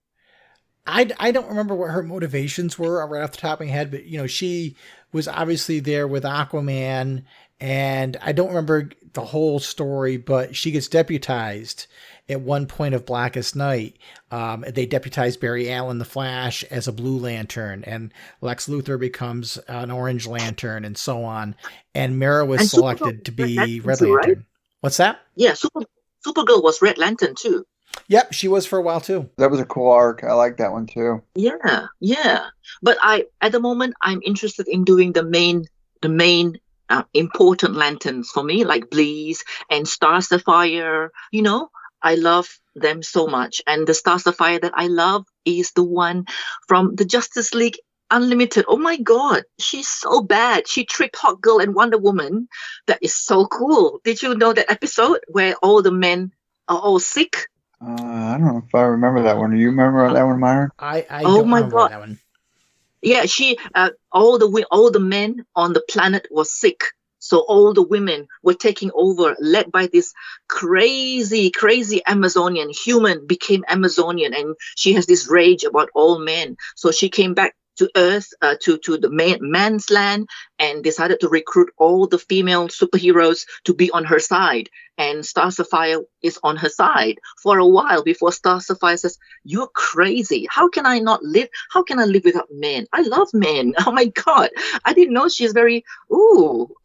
I don't remember what her motivations were right off the top of my head, but she was obviously there with Aquaman, and I don't remember the whole story, but she gets deputized at one point of Blackest Night. They deputize Barry Allen, the Flash, as a Blue Lantern, and Lex Luthor becomes an Orange Lantern, and so on. And Mara was selected to be Red Lantern. Right? What's that? Yeah, Supergirl was Red Lantern too. Yep, she was for a while too. That was a cool arc. I like that one too. Yeah. But at the moment, I'm interested in doing the main important lanterns for me, like Bleeze and Star Sapphire. I love them so much. And the Star Sapphire that I love is the one from the Justice League Unlimited. Oh my God, she's so bad. She tricked Hawkgirl and Wonder Woman. That is so cool. Did you know that episode where all the men are all sick? I don't know if I remember that one. Do you remember that one, Myron? I Oh don't my remember God. that one. Yeah, she all the men on the planet were sick. So all the women were taking over, led by this crazy Amazonian. Human became Amazonian, and she has this rage about all men. So she came back to Earth, to the man's land, and decided to recruit all the female superheroes to be on her side. And Star Sapphire is on her side for a while before Star Sapphire says, "You're crazy. How can I not live? How can I live without men? I love men. Oh my God. I didn't know she's very,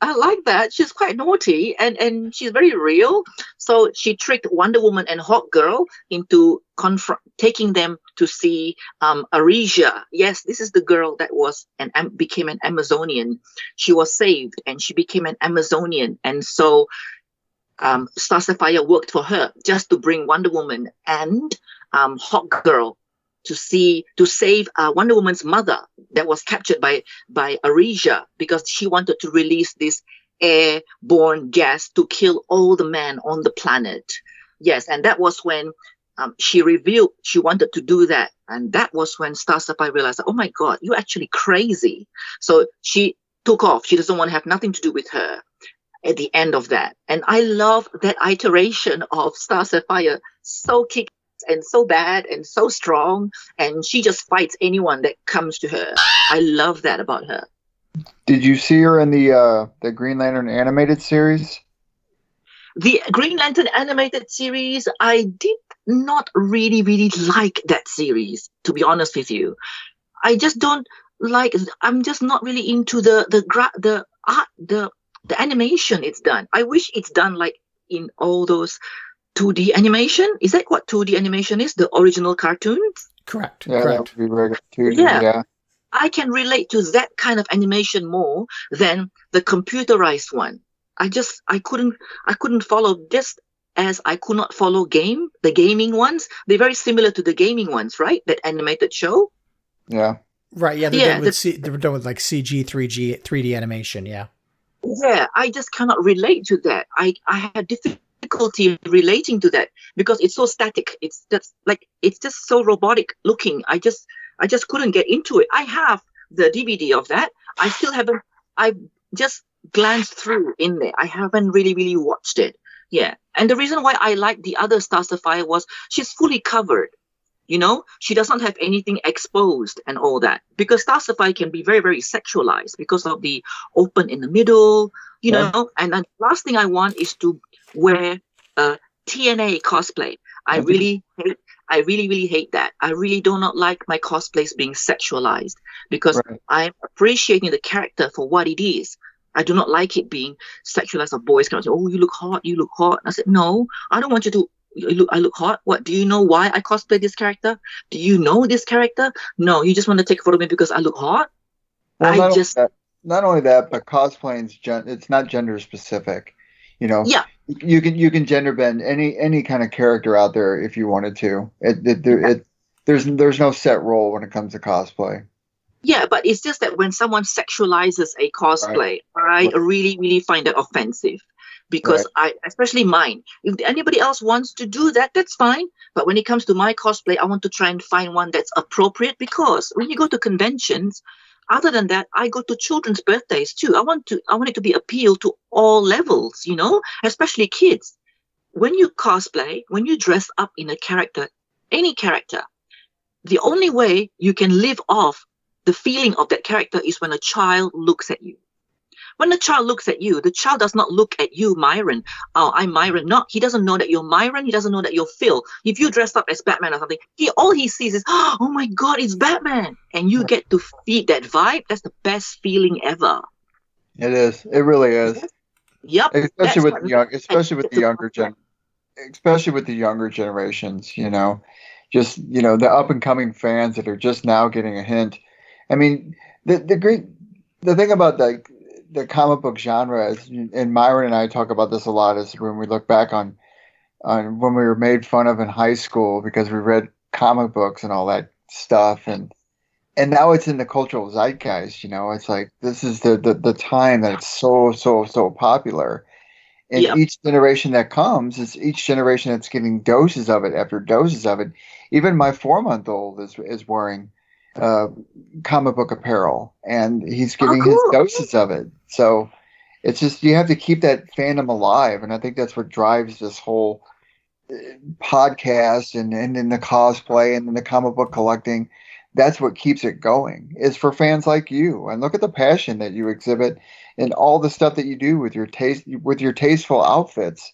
I like that. She's quite naughty and she's very real." So she tricked Wonder Woman and Hawkgirl into taking them to see Arisia. Yes, this is the girl that was became an Amazonian. She was saved and she became an Amazonian. And so Star Sapphire worked for her just to bring Wonder Woman and Hawkgirl to save Wonder Woman's mother that was captured by Arisia, because she wanted to release this airborne gas to kill all the men on the planet. Yes, and that was when she revealed she wanted to do that. And that was when Star Sapphire realized, oh my God, you're actually crazy. So she took off. She doesn't want to have nothing to do with her at the end of that. And I love that iteration of Star Sapphire. So kick and so bad and so strong. And she just fights anyone that comes to her. I love that about her. Did you see her in the Green Lantern animated series? The Green Lantern animated series, I did not really like that series, to be honest with you. I just don't like. I'm just not really into the art, the animation it's done. I wish it's done like in all those 2D animation. Is that what 2D animation is? The original cartoons? Correct. Yeah, correct. that would be regular 2D. Yeah. I can relate to that kind of animation more than the computerized one. I couldn't follow, just as I could not follow the gaming ones. They're very similar to the gaming ones, right? That animated show. Yeah. Right. Yeah. They're done with like CG, 3D animation. Yeah. Yeah. I just cannot relate to that. I had difficulty relating to that because it's so static. It's just so robotic looking. I just couldn't get into it. I have the DVD of that. I still haven't. I just glanced through in there. I haven't really watched it. Yeah. And the reason why I like the other Star Sapphire was she's fully covered. You know, she does not have anything exposed and all that, because Star Sapphire can be very, very sexualized because of the open in the middle, you know. And the last thing I want is to wear a TNA cosplay. I really hate that. I really do not like my cosplays being sexualized, because I'm appreciating the character for what it is. I do not like it being sexualized. Or boys can say, "Oh, you look hot, you look hot." I said, "No, I don't want you to. I look hot. What? Do you know why I cosplay this character? Do you know this character? No, you just want to take a photo of me because I look hot." Well, not only that, but cosplaying it's not gender specific. You know, yeah, you can gender bend any kind of character out there if you wanted to. There's no set role when it comes to cosplay. Yeah, but it's just that when someone sexualizes a cosplay, I really find that offensive, because especially mine. If anybody else wants to do that, that's fine. But when it comes to my cosplay, I want to try and find one that's appropriate, because when you go to conventions, other than that, I go to children's birthdays too. I want it to be appeal to all levels, you know, especially kids. When you cosplay, when you dress up in a character, any character, the only way you can live off the feeling of that character is when a child looks at you. When a child looks at you, the child does not look at you, Myron. Oh, I'm Myron. No, he doesn't know that you're Myron. He doesn't know that you're Phil. If you dress up as Batman or something, all he sees is, oh my God, it's Batman. And you get to feed that vibe. That's the best feeling ever. It is. It really is. Yep. Especially with the younger generations, you know, just, you know, the up and coming fans that are just now getting a hint. I mean, the thing about the comic book genre is, and Myron and I talk about this a lot, is when we look back on when we were made fun of in high school because we read comic books and all that stuff, and now it's in the cultural zeitgeist. It's like this is the time that it's so popular. And Yeah. each generation that comes is each generation that's getting doses of it after doses of it. Even my 4-month-old is wearing comic book apparel, and he's getting his cool. doses of it. So it's just you have to keep that fandom alive, and I think that's what drives this whole podcast and in the cosplay and in the comic book collecting. That's what keeps it going, is for fans like you. And look at the passion that you exhibit and all the stuff that you do with your tasteful outfits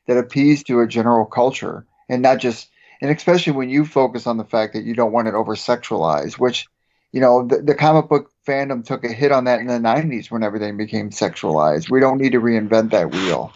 that appease to a general culture, and not just, and especially when you focus on the fact that you don't want it over sexualized, which, the comic book fandom took a hit on that in the 90s when everything became sexualized. We don't need to reinvent that wheel.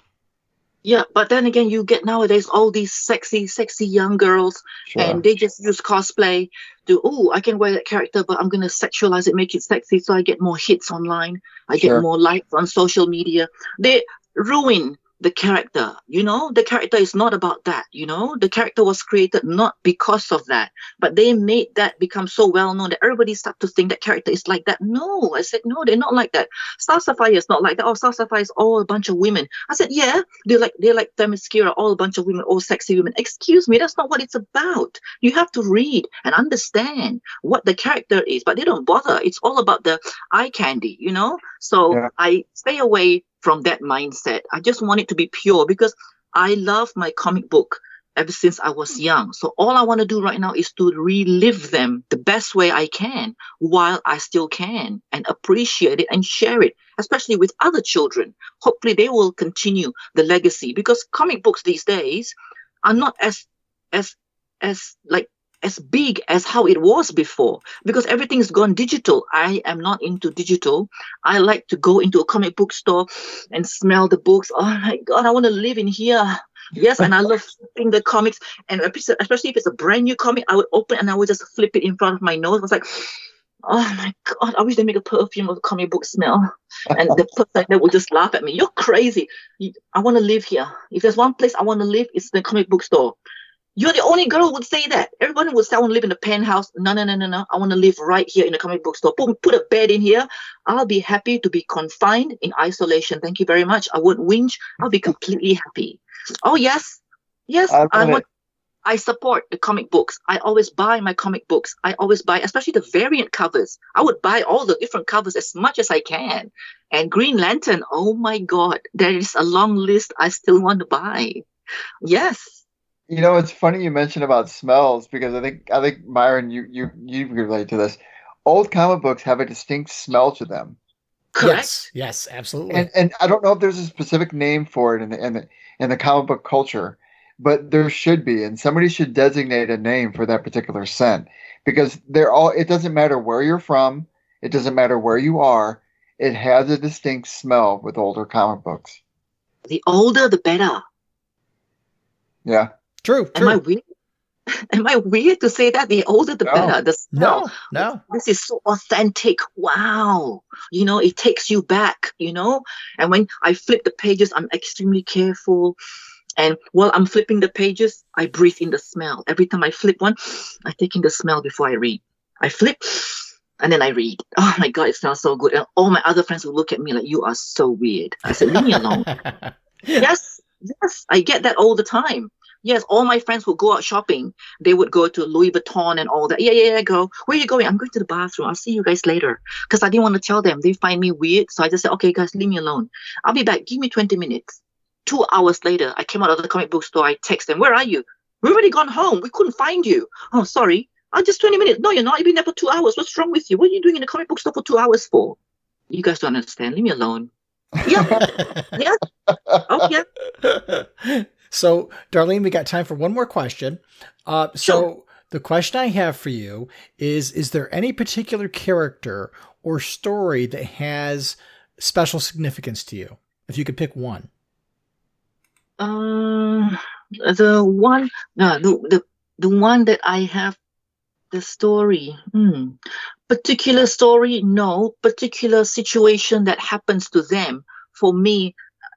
Yeah, but then again, you get nowadays all these sexy young girls, Sure. and they just use cosplay to, I can wear that character, but I'm going to sexualize it, make it sexy, so I get more hits online. I Sure. get more likes on social media. They ruin the character, The character is not about that, The character was created not because of that, but they made that become so well known that everybody started to think that character is like that. No, I said, no, they're not like that. Star Sapphire is not like that. Oh, Star Sapphire is all a bunch of women. I said, yeah, they're like Themyscira, all a bunch of women, all sexy women. Excuse me, that's not what it's about. You have to read and understand what the character is, but they don't bother. It's all about the eye candy, So Yeah. I stay away from that mindset. I just want it to be pure because I love my comic book ever since I was young. So all I want to do right now is to relive them the best way I can while I still can, and appreciate it and share it, especially with other children. Hopefully they will continue the legacy, because comic books these days are not as big as how it was before, because everything's gone digital. I am not into digital. I like to go into a comic book store and smell the books. Oh my God, I want to live in here. Yes, and I love flipping the comics, and especially if it's a brand new comic, I would open and I would just flip it in front of my nose. I was like, oh my God, I wish they make a perfume of the comic book smell. And the person would just laugh at me. You're crazy. I want to live here. If there's one place I want to live, it's the comic book store. You're the only girl who would say that. Everyone would say, I want to live in a penthouse. No. I want to live right here in the comic book store. Put a bed in here. I'll be happy to be confined in isolation. Thank you very much. I won't whinge. I'll be completely happy. Oh, yes. Yes, I support the comic books. I always buy my comic books. I always buy, especially the variant covers. I would buy all the different covers as much as I can. And Green Lantern, oh my God, there is a long list I still want to buy. Yes. It's funny you mentioned about smells, because I think Myron, you relate to this. Old comic books have a distinct smell to them. Correct. Yes, absolutely. And I don't know if there's a specific name for it in the comic book culture, but there should be, and somebody should designate a name for that particular scent, because it doesn't matter where you're from, it doesn't matter where you are, it has a distinct smell with older comic books. The older, the better. Yeah. True. Am I weird? Am I weird to say that? The older, the better. The smell. No. This is so authentic. Wow. It takes you back, And when I flip the pages, I'm extremely careful. And while I'm flipping the pages, I breathe in the smell. Every time I flip one, I take in the smell before I read. I flip and then I read. Oh my God, it smells so good. And all my other friends will look at me like, you are so weird. I said, leave me alone. Yes, I get that all the time. Yes, all my friends would go out shopping. They would go to Louis Vuitton and all that. Yeah, go. Where are you going? I'm going to the bathroom. I'll see you guys later. Because I didn't want to tell them. They find me weird. So I just said, okay, guys, leave me alone. I'll be back. Give me 20 minutes. 2 hours later, I came out of the comic book store. I text them, where are you? We've already gone home. We couldn't find you. Oh, sorry. Just 20 minutes. No, you're not. You've been there for 2 hours. What's wrong with you? What are you doing in the comic book store for 2 hours for? You guys don't understand. Leave me alone. Yeah. Yeah. Oh, yeah. So, Darlene, we got time for one more question. So the question I have for you is there any particular character or story that has special significance to you? If you could pick one. The one that I have, the story. Particular story, no. Particular situation that happens to them. For me,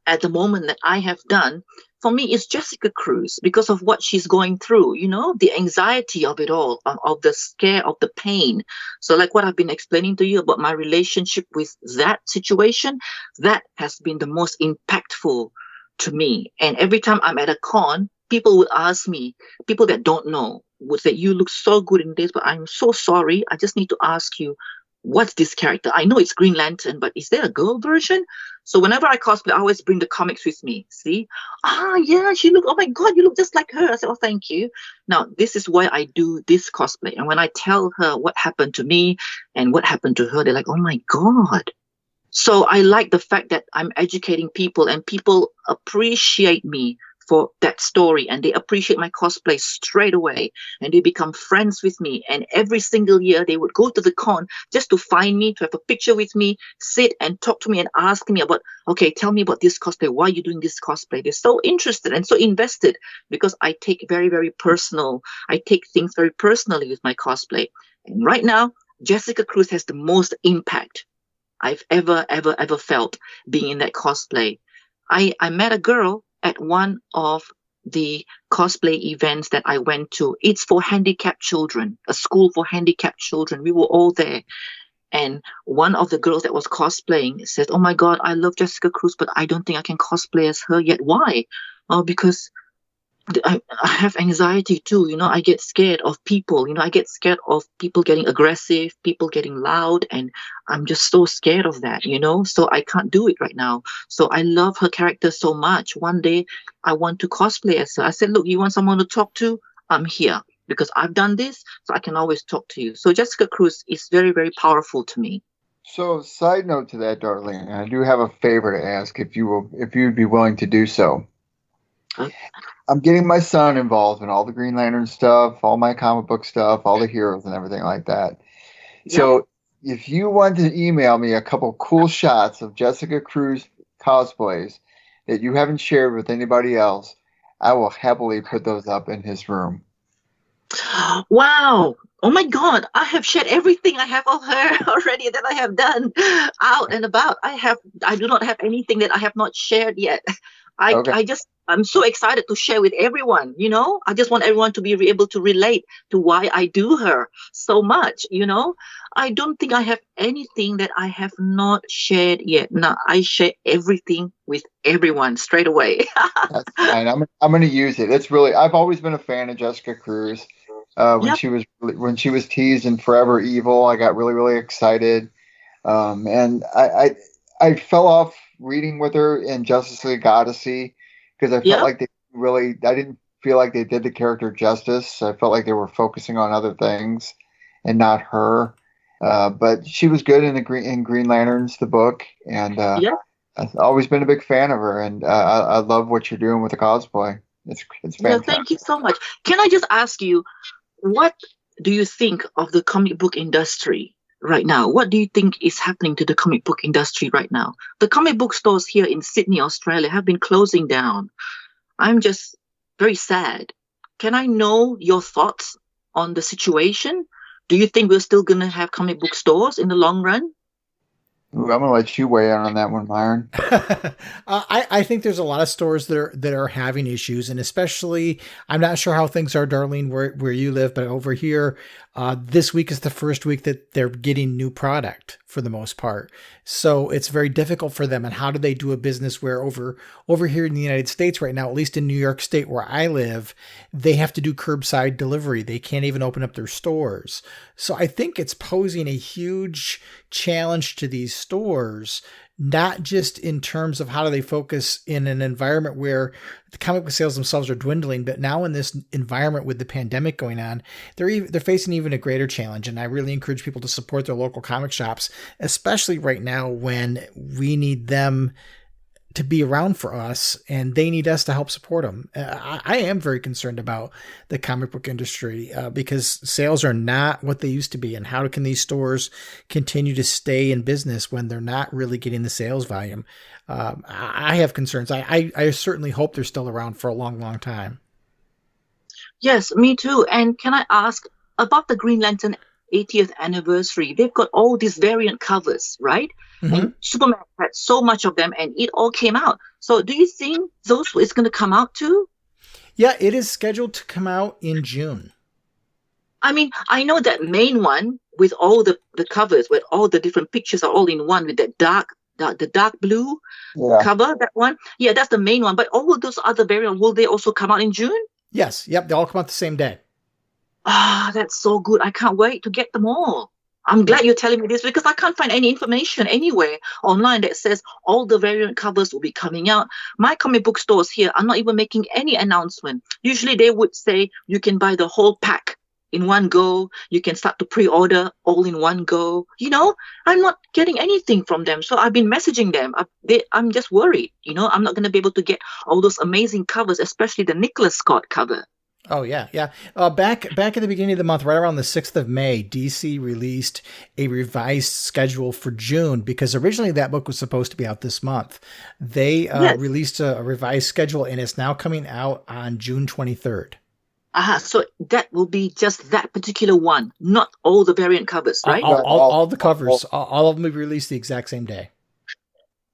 at the moment that I have done, for me, it's Jessica Cruz because of what she's going through, the anxiety of it all, of the scare, of the pain. So like what I've been explaining to you about my relationship with that situation, that has been the most impactful to me. And every time I'm at a con, people would ask me, people that don't know, would say, you look so good in this, but I'm so sorry. I just need to ask you, what's this character? I know it's Green Lantern, but is there a girl version? So whenever I cosplay, I always bring the comics with me. See? Yeah, oh my God, you look just like her. I said, oh, thank you. Now, this is why I do this cosplay. And when I tell her what happened to me and what happened to her, they're like, oh my God. So I like the fact that I'm educating people and people appreciate me for that story, and they appreciate my cosplay straight away, and they become friends with me. And every single year they would go to the con just to find me, to have a picture with me, sit and talk to me and ask me about, okay, tell me about this cosplay. Why are you doing this cosplay? They're so interested and so invested because I take I take things very personally with my cosplay. And right now, Jessica Cruz has the most impact I've ever felt being in that cosplay. I met a girl at one of the cosplay events that I went to. It's for handicapped children, a school for handicapped children. We were all there. And one of the girls that was cosplaying said, oh my God, I love Jessica Cruz, but I don't think I can cosplay as her yet. Why? Because I have anxiety too. I get scared of people. I get scared of people getting aggressive, people getting loud, and I'm just so scared of that, so I can't do it right now. So I love her character so much. One day I want to cosplay as her. I said, look, you want someone to talk to? I'm here because I've done this, so I can always talk to you. So Jessica Cruz is very, very powerful to me. So, side note to that, Darlene, I do have a favor to ask if you'd be willing to do so. I'm getting my son involved in all the Green Lantern stuff, all my comic book stuff, all the heroes and everything like that. Yeah. So if you want to email me a couple cool shots of Jessica Cruz cosplays that you haven't shared with anybody else, I will happily put those up in his room. Wow. Oh my God. I have shared everything I have of her already that I have done out and about. I do not have anything that I have not shared yet. I'm so excited to share with everyone, I just want everyone to be able to relate to why I do her so much, I don't think I have anything that I have not shared yet. No, I share everything with everyone straight away. That's fine. I'm going to use it. It's really, I've always been a fan of Jessica Cruz. When she was teased in Forever Evil, I got really, really excited. And I fell off reading with her in Justice League Odyssey because I felt like I didn't feel like they did the character justice. I felt like they were focusing on other things and not her. But she was good in Green Lanterns, the book, and I've always been a big fan of her. And I love what you're doing with the cosplay. It's fantastic. Yeah, thank you so much. Can I just ask you, what do you think of the comic book industry right now? What do you think is happening to the comic book industry right now? The comic book stores here in Sydney, Australia have been closing down. I'm just very sad. Can I know your thoughts on the situation? Do you think we're still going to have comic book stores in the long run? Ooh, I'm going to let you weigh in on that one, Myron. I think there's a lot of stores that are having issues, and especially, I'm not sure how things are, Darlene, where you live, but over here, this week is the first week that they're getting new product for the most part. So it's very difficult for them. And how do they do a business where over here in the United States right now, at least in New York State where I live, they have to do curbside delivery. They can't even open up their stores. So I think it's posing a huge challenge to these stores, not just in terms of how do they focus in an environment where the comic book sales themselves are dwindling, but now in this environment with the pandemic going on, they're facing even a greater challenge. And I really encourage people to support their local comic shops, especially right now when we need them to be around for us and they need us to help support them. I am very concerned about the comic book industry because sales are not what they used to be. And how can these stores continue to stay in business when they're not really getting the sales volume? I have concerns. I certainly hope they're still around for a long, long time. Yes, me too. And can I ask about the Green Lantern 80th anniversary. They've got all these variant covers, right? Mm-hmm. And Superman had so much of them, and it all came out. So do you think those is going to come out too? Yeah, it is scheduled to come out in June. I mean, I know that main one with all the covers, where all the different pictures are all in one with that the dark blue cover, that one. Yeah, that's the main one. But all of those other variants, will they also come out in June? Yes. Yep. They all come out the same day. That's so good. I can't wait to get them all. I'm glad you're telling me this because I can't find any information anywhere online that says all the variant covers will be coming out. My comic book stores here are not even making any announcement. Usually they would say you can buy the whole pack in one go. You can start to pre-order all in one go. You know, I'm not getting anything from them. So I've been messaging them. I'm just worried. You know, I'm not going to be able to get all those amazing covers, especially the Nicholas Scott cover. Oh, yeah, yeah. Back at the beginning of the month, right around the 6th of May, DC released a revised schedule for June because originally that book was supposed to be out this month. They released a revised schedule, and it's now coming out on June 23rd. So that will be just that particular one, not all the variant covers, right? All the covers, all of them will be released the exact same day.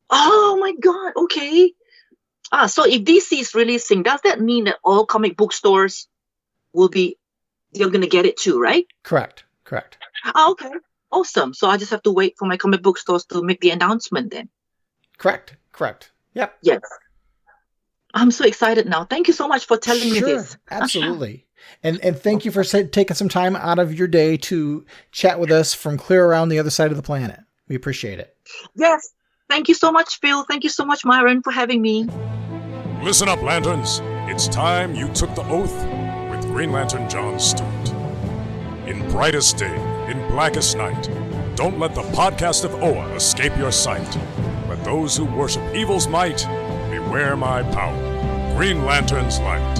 Oh, my God. Okay. So if DC is releasing, does that mean that all comic book stores they're going to get it too, right? Correct. Okay. Awesome. So I just have to wait for my comic book stores to make the announcement then. Correct. Yep. Yes. I'm so excited now. Thank you so much for telling me this. Absolutely. And thank you for taking some time out of your day to chat with us from clear around the other side of the planet. We appreciate it. Yes. Thank you so much, Phil. Thank you so much, Myron, for having me. Listen up, Lanterns. It's time you took the oath with Green Lantern John Stewart. In brightest day, in blackest night, don't let the podcast of Oa escape your sight. Let those who worship evil's might beware my power. Green Lantern's light.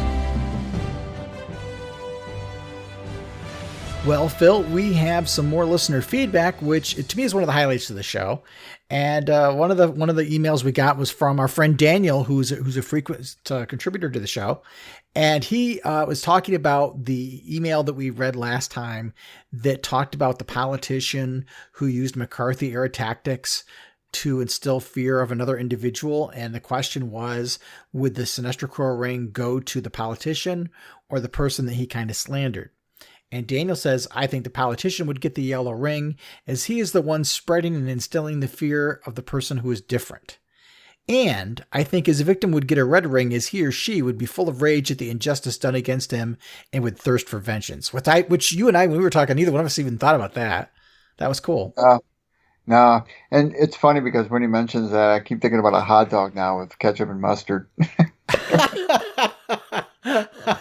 Well, Phil, we have some more listener feedback, which to me is one of the highlights of the show. And one of the emails we got was from our friend Daniel, who's a frequent contributor to the show, and he was talking about the email that we read last time that talked about the politician who used McCarthy era tactics to instill fear of another individual. And the question was, would the Sinestro Corps ring go to the politician or the person that he kind of slandered? And Daniel says, I think the politician would get the yellow ring as he is the one spreading and instilling the fear of the person who is different. And I think his victim would get a red ring as he or she would be full of rage at the injustice done against him and would thirst for vengeance. Which you and I, when we were talking, neither one of us even thought about that. That was cool. No. And it's funny because when he mentions that, I keep thinking about a hot dog now with ketchup and mustard.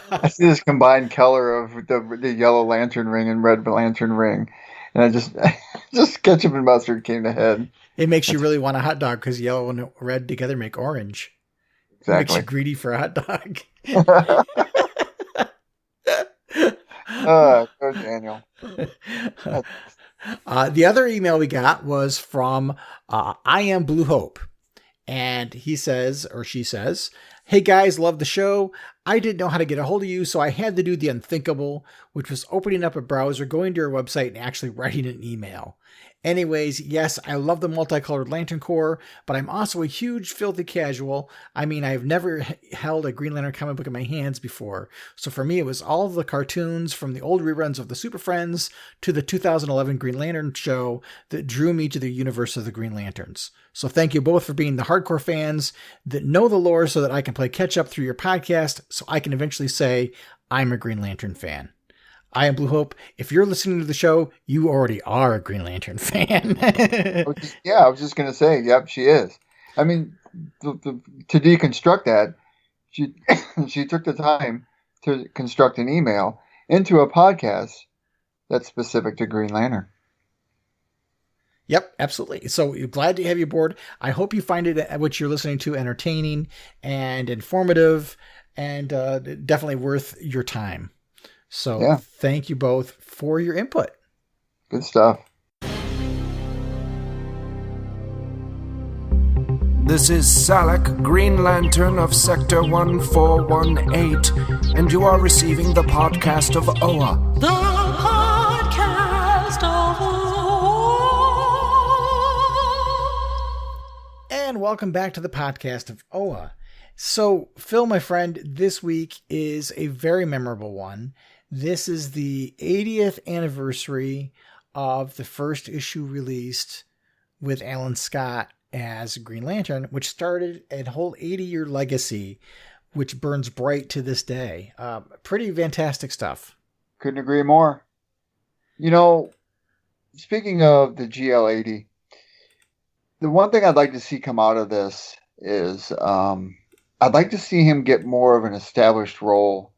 I see this combined color of the yellow lantern ring and red lantern ring, and I just ketchup and mustard came to head. It makes you really want a hot dog because yellow and red together make orange. Exactly. It makes you greedy for a hot dog. Go Daniel. The other email we got was from I Am Blue Hope, and he says, or she says, hey guys, love the show. I didn't know how to get a hold of you, so I had to do the unthinkable, which was opening up a browser, going to your website, and actually writing an email. Anyways, yes, I love the multicolored Lantern Corps, but I'm also a huge filthy casual. I mean, I've never held a Green Lantern comic book in my hands before. So for me, it was all of the cartoons from the old reruns of the Super Friends to the 2011 Green Lantern show that drew me to the universe of the Green Lanterns. So thank you both for being the hardcore fans that know the lore so that I can play catch up through your podcast so I can eventually say I'm a Green Lantern fan. I Am Blue Hope. If you're listening to the show, you already are a Green Lantern fan. I was just going to say, yep, she is. I mean, to deconstruct that, she took the time to construct an email into a podcast that's specific to Green Lantern. Yep, absolutely. So glad to have you aboard. I hope you find it, what you're listening to, entertaining and informative and definitely worth your time. So Thank you both for your input. Good stuff. This is Salak, Green Lantern of Sector 1418, and you are receiving the podcast of Oa. The podcast welcome back to the podcast of OA. So, Phil, my friend, this week is a very memorable one. This is the 80th anniversary of the first issue released with Alan Scott as Green Lantern, which started a whole 80-year legacy, which burns bright to this day. Pretty fantastic stuff. Couldn't agree more. You know, speaking of the GL80, the one thing I'd like to see come out of this is I'd like to see him get more of an established role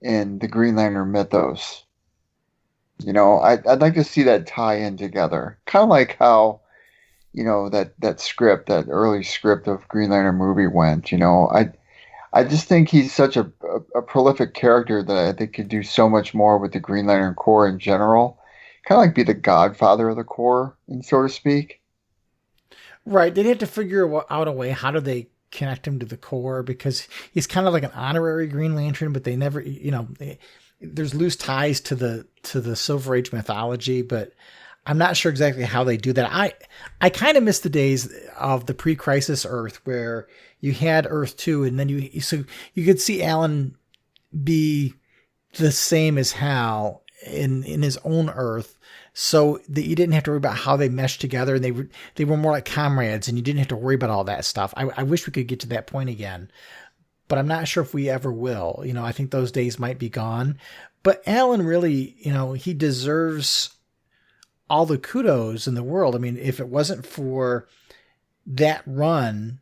in the Green Lantern mythos. You know, I'd like to see that tie in together. Kind of like how, you know, that script, that early script of Green Lantern movie went. You know, I just think he's such a prolific character that I think could do so much more with the Green Lantern Corps in general. Kind of like be the godfather of the Corps, so to speak. Right. They'd have to figure out a way. How do they connect him to the Corps? Because he's kind of like an honorary Green Lantern, but they never, you know, there's loose ties to the Silver Age mythology, but I'm not sure exactly how they do that. I kind of miss the days of the pre-crisis Earth where you had Earth 2, and then you could see Alan be the same as Hal in his own Earth, so that you didn't have to worry about how they meshed together, and they were more like comrades, and you didn't have to worry about all that stuff. I wish we could get to that point again, but I'm not sure if we ever will. You know, I think those days might be gone. But Alan really, you know, he deserves all the kudos in the world. I mean, if it wasn't for that run,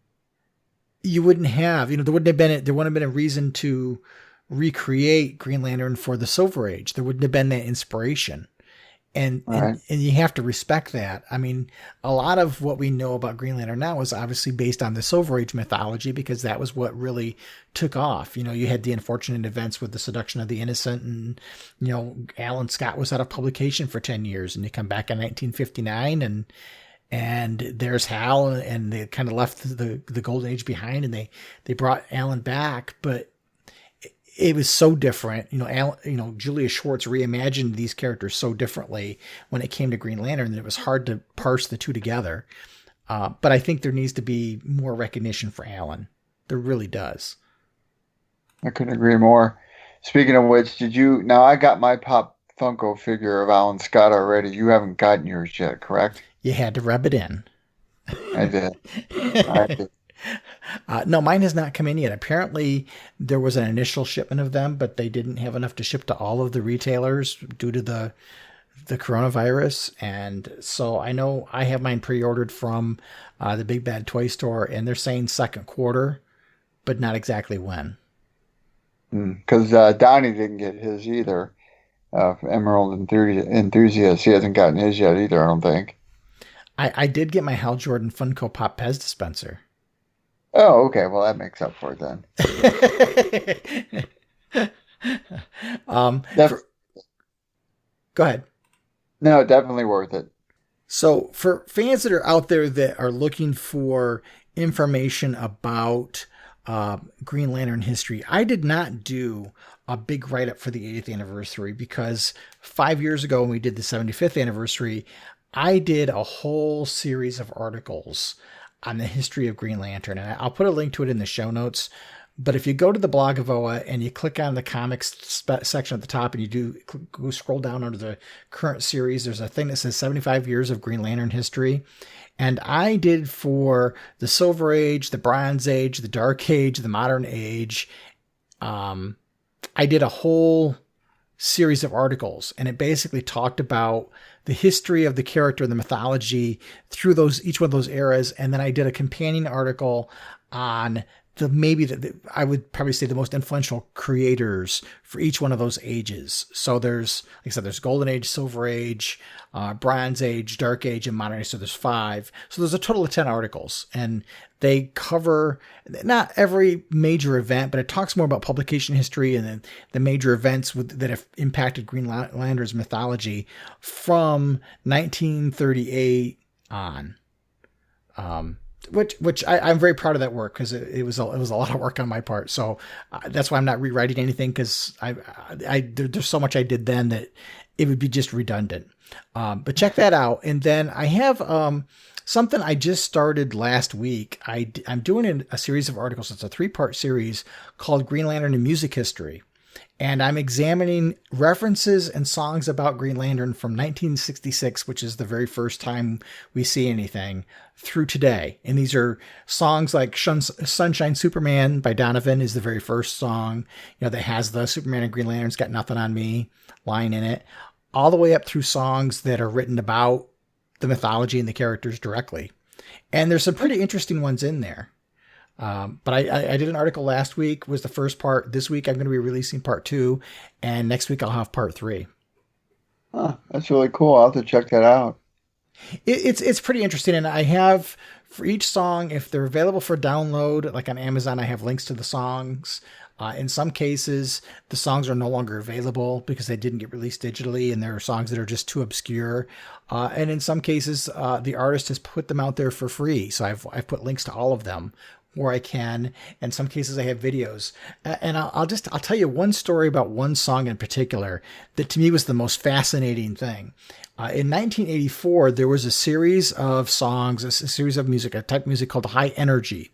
you wouldn't have, you know, there wouldn't have been a reason to recreate Green Lantern for the Silver Age. There wouldn't have been that inspiration. And, right. and you have to respect that. I mean, a lot of what we know about Green Lantern now is obviously based on the Silver Age mythology, because that was what really took off. You know, you had the unfortunate events with the seduction of the innocent, and, you know, Alan Scott was out of publication for 10 years, and they come back in 1959, and there's Hal, and they kind of left the golden age behind, and they brought Alan back, but it was so different. You know, Julia Schwartz reimagined these characters so differently when it came to Green Lantern that it was hard to parse the two together. But I think there needs to be more recognition for Alan. There really does. I couldn't agree more. Speaking of which, now I got my Pop Funko figure of Alan Scott already. You haven't gotten yours yet, correct? You had to rub it in. I did. I did. No, mine has not come in yet. Apparently there was an initial shipment of them, but they didn't have enough to ship to all of the retailers due to the coronavirus. And so I know I have mine pre-ordered from the Big Bad Toy Store, and they're saying second quarter, but not exactly when. Because Donnie didn't get his either. Emerald Enthusiast, he hasn't gotten his yet either, I don't think. I did get my Hal Jordan Funko Pop Pez dispenser. Oh, okay. Well, that makes up for it then. Go ahead. No, definitely worth it. So for fans that are out there that are looking for information about Green Lantern history, I did not do a big write-up for the 80th anniversary, because 5 years ago when we did the 75th anniversary, I did a whole series of articles on the history of Green Lantern. And I'll put a link to it in the show notes. But if you go to the blog of OA and you click on the comics section at the top, and you go scroll down under the current series, there's a thing that says 75 years of Green Lantern history. And I did for the Silver Age, the Bronze Age, the Dark Age, the Modern Age. I did a whole series of articles, and it basically talked about the history of the character and the mythology through each one of those eras. And then I did a companion article on I would probably say the most influential creators for each one of those ages. So there's, like I said, there's Golden Age, Silver Age, Bronze Age, Dark Age, and Modern Age. So there's 5. So there's a total of 10 articles, and they cover not every major event, but it talks more about publication history and then the major events that have impacted Green Lantern's mythology from 1938 on. Which I'm very proud of that work, because it was a lot of work on my part. So that's why I'm not rewriting anything, because there's so much I did then that it would be just redundant. But check that out. And then I have something I just started last week. I'm doing a series of articles. It's a 3-part series called Green Lantern and Music History. And I'm examining references and songs about Green Lantern from 1966, which is the very first time we see anything, through today. And these are songs like Sunshine Superman by Donovan is the very first song, that has the Superman and Green Lantern's Got Nothing on Me line in it, all the way up through songs that are written about the mythology and the characters directly. And there's some pretty interesting ones in there. But I did an article last week, was the first part. This week I'm going to be releasing part 2, and next week I'll have part 3. Huh, that's really cool. I'll have to check that out. It's pretty interesting, and I have for each song, if they're available for download, like on Amazon, I have links to the songs. In some cases, the songs are no longer available because they didn't get released digitally, and there are songs that are just too obscure. And in some cases, the artist has put them out there for free, so I've put links to all of them where I can. In some cases I have videos, and I'll tell you one story about one song in particular that to me was the most fascinating thing. In 1984, there was a series of songs, a series of music, a type of music called high energy.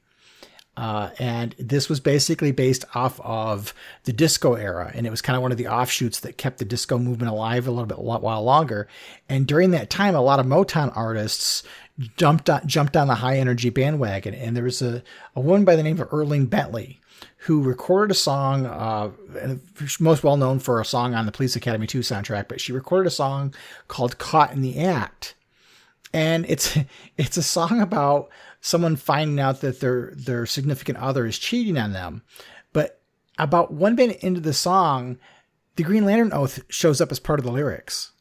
And this was basically based off of the disco era. And it was kind of one of the offshoots that kept the disco movement alive a while longer. And during that time, a lot of Motown artists jumped on the high energy bandwagon. And there was a woman by the name of Erling Bentley who recorded a song, most well known for a song on the Police Academy 2 soundtrack, but she recorded a song called Caught in the Act. And it's a song about someone finding out that their significant other is cheating on them. But about 1 minute into the song, the Green Lantern oath shows up as part of the lyrics.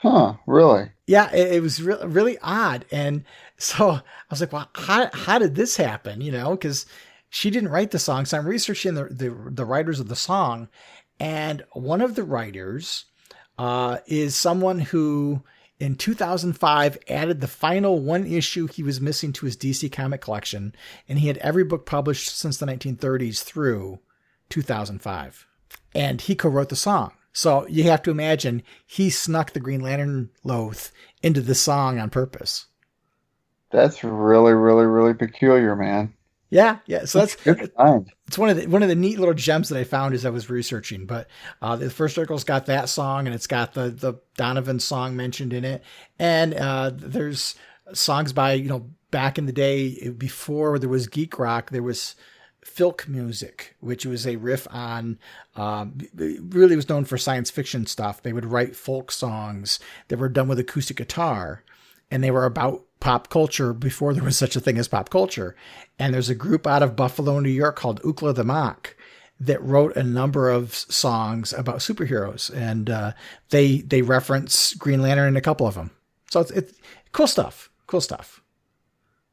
Huh, really? Yeah, it was really odd. And so I was like, well, how did this happen? Because she didn't write the song. So I'm researching the writers of the song. And one of the writers is someone who in 2005 added the final one issue he was missing to his DC comic collection. And he had every book published since the 1930s through 2005. And he co-wrote the song. So you have to imagine he snuck the Green Lantern oath into the song on purpose. That's really, really, really peculiar, man. Yeah. So that's it's one of the neat little gems that I found as I was researching. But the first article's got that song, and it's got the Donovan song mentioned in it, and there's songs by back in the day before there was geek rock, there was filk music, which was a riff on, really was known for science fiction stuff. They would write folk songs that were done with acoustic guitar, and they were about pop culture before there was such a thing as pop culture. And there's a group out of Buffalo, New York called Ookla the Mock that wrote a number of songs about superheroes, and they reference Green Lantern in a couple of them. So it's cool stuff.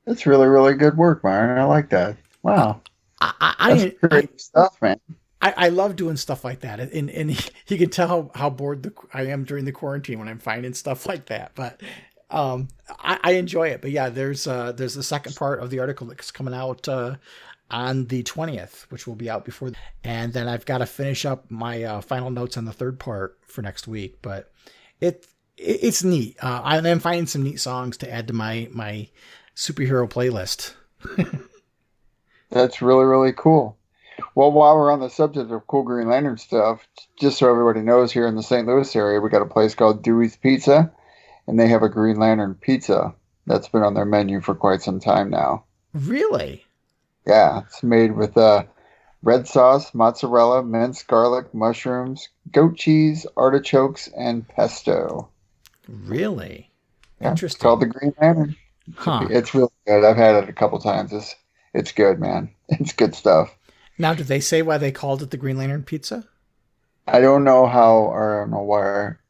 That's really, really good work, Myron. I like that. Wow. That's great stuff, man. I love doing stuff like that, and you can tell how bored I am during the quarantine when I'm finding stuff like that. But I enjoy it. But yeah, there's the second part of the article that's coming out on the 20th, which will be out before, and then I've got to finish up my final notes on the third part for next week. But it's neat. I'm finding some neat songs to add to my superhero playlist. That's really, really cool. Well, while we're on the subject of cool Green Lantern stuff, just so everybody knows, here in the St. Louis area, we got a place called Dewey's Pizza, and they have a Green Lantern pizza that's been on their menu for quite some time now. Really? Yeah, it's made with red sauce, mozzarella, minced garlic, mushrooms, goat cheese, artichokes, and pesto. Really? Yeah, Interesting. It's called the Green Lantern. Huh. It's really good. I've had it a couple times. It's good, man. It's good stuff. Now, did they say why they called it the Green Lantern Pizza? I don't know how, or I don't know where.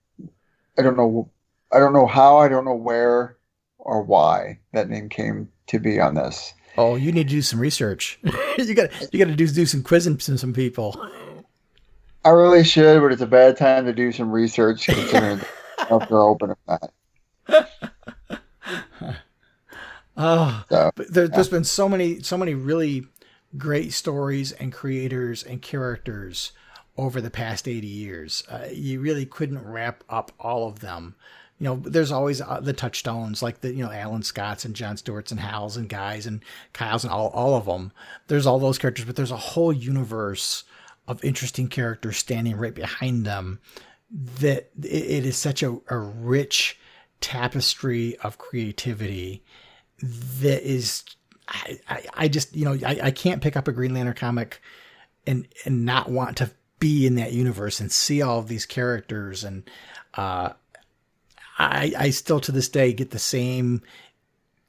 I don't know how, I don't know where or why that name came to be on this. Oh, you need to do some research. you got to do some quizzing to some people. I really should, but it's a bad time to do some research considering if they're open or not. But there's been so many really great stories and creators and characters over the past 80 years. You really couldn't wrap up all of them there's always the touchstones like the, Alan Scott's and Jon Stewart's and Hal's and Guy's and Kyle's and all of them. There's all those characters, but there's a whole universe of interesting characters standing right behind them that it is such a rich tapestry of creativity that is, I just, I can't pick up a Green Lantern comic and not want to be in that universe and see all of these characters. And I still to this day get the same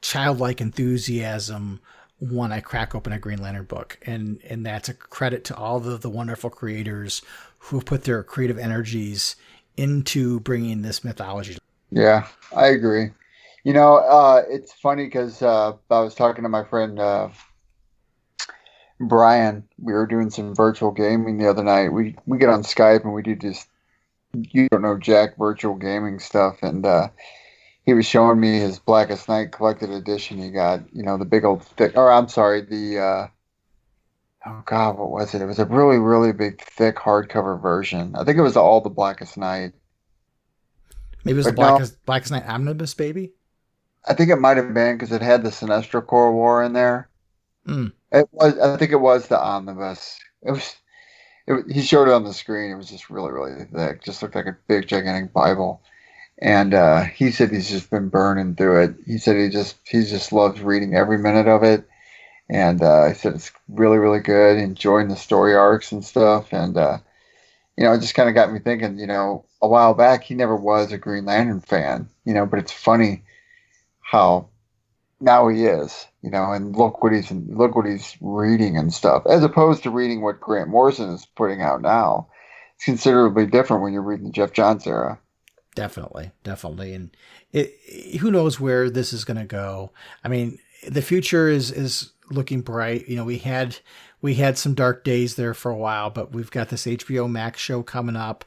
childlike enthusiasm when I crack open a Green Lantern book. And that's a credit to all the wonderful creators who have put their creative energies into bringing this mythology. Yeah, I agree. It's funny because I was talking to my friend Brian. We were doing some virtual gaming the other night. We get on Skype and we do just, you don't know Jack, virtual gaming stuff. And he was showing me his Blackest Night collected edition he got. The big old thick, or I'm sorry, oh God, what was it? It was a really, really big, thick hardcover version. I think it was all the Blackest Night. Maybe it was the Blackest Night Omnibus, baby? I think it might have been because it had the Sinestro Corps War in there. Mm. I think it was the Omnibus. He showed it on the screen. It was just really, really thick. Just looked like a big, gigantic Bible. And he said he's just been burning through it. He said he just loves reading every minute of it. And he said it's really, really good, enjoying the story arcs and stuff. And, it just kind of got me thinking, a while back, he never was a Green Lantern fan, but it's funny how now he is, and look what he's reading and stuff, as opposed to reading what Grant Morrison is putting out now. It's considerably different when you're reading the Jeff Johns era. Definitely. And who knows where this is going to go. I mean, the future is looking bright. We had some dark days there for a while, but we've got this HBO Max show coming up.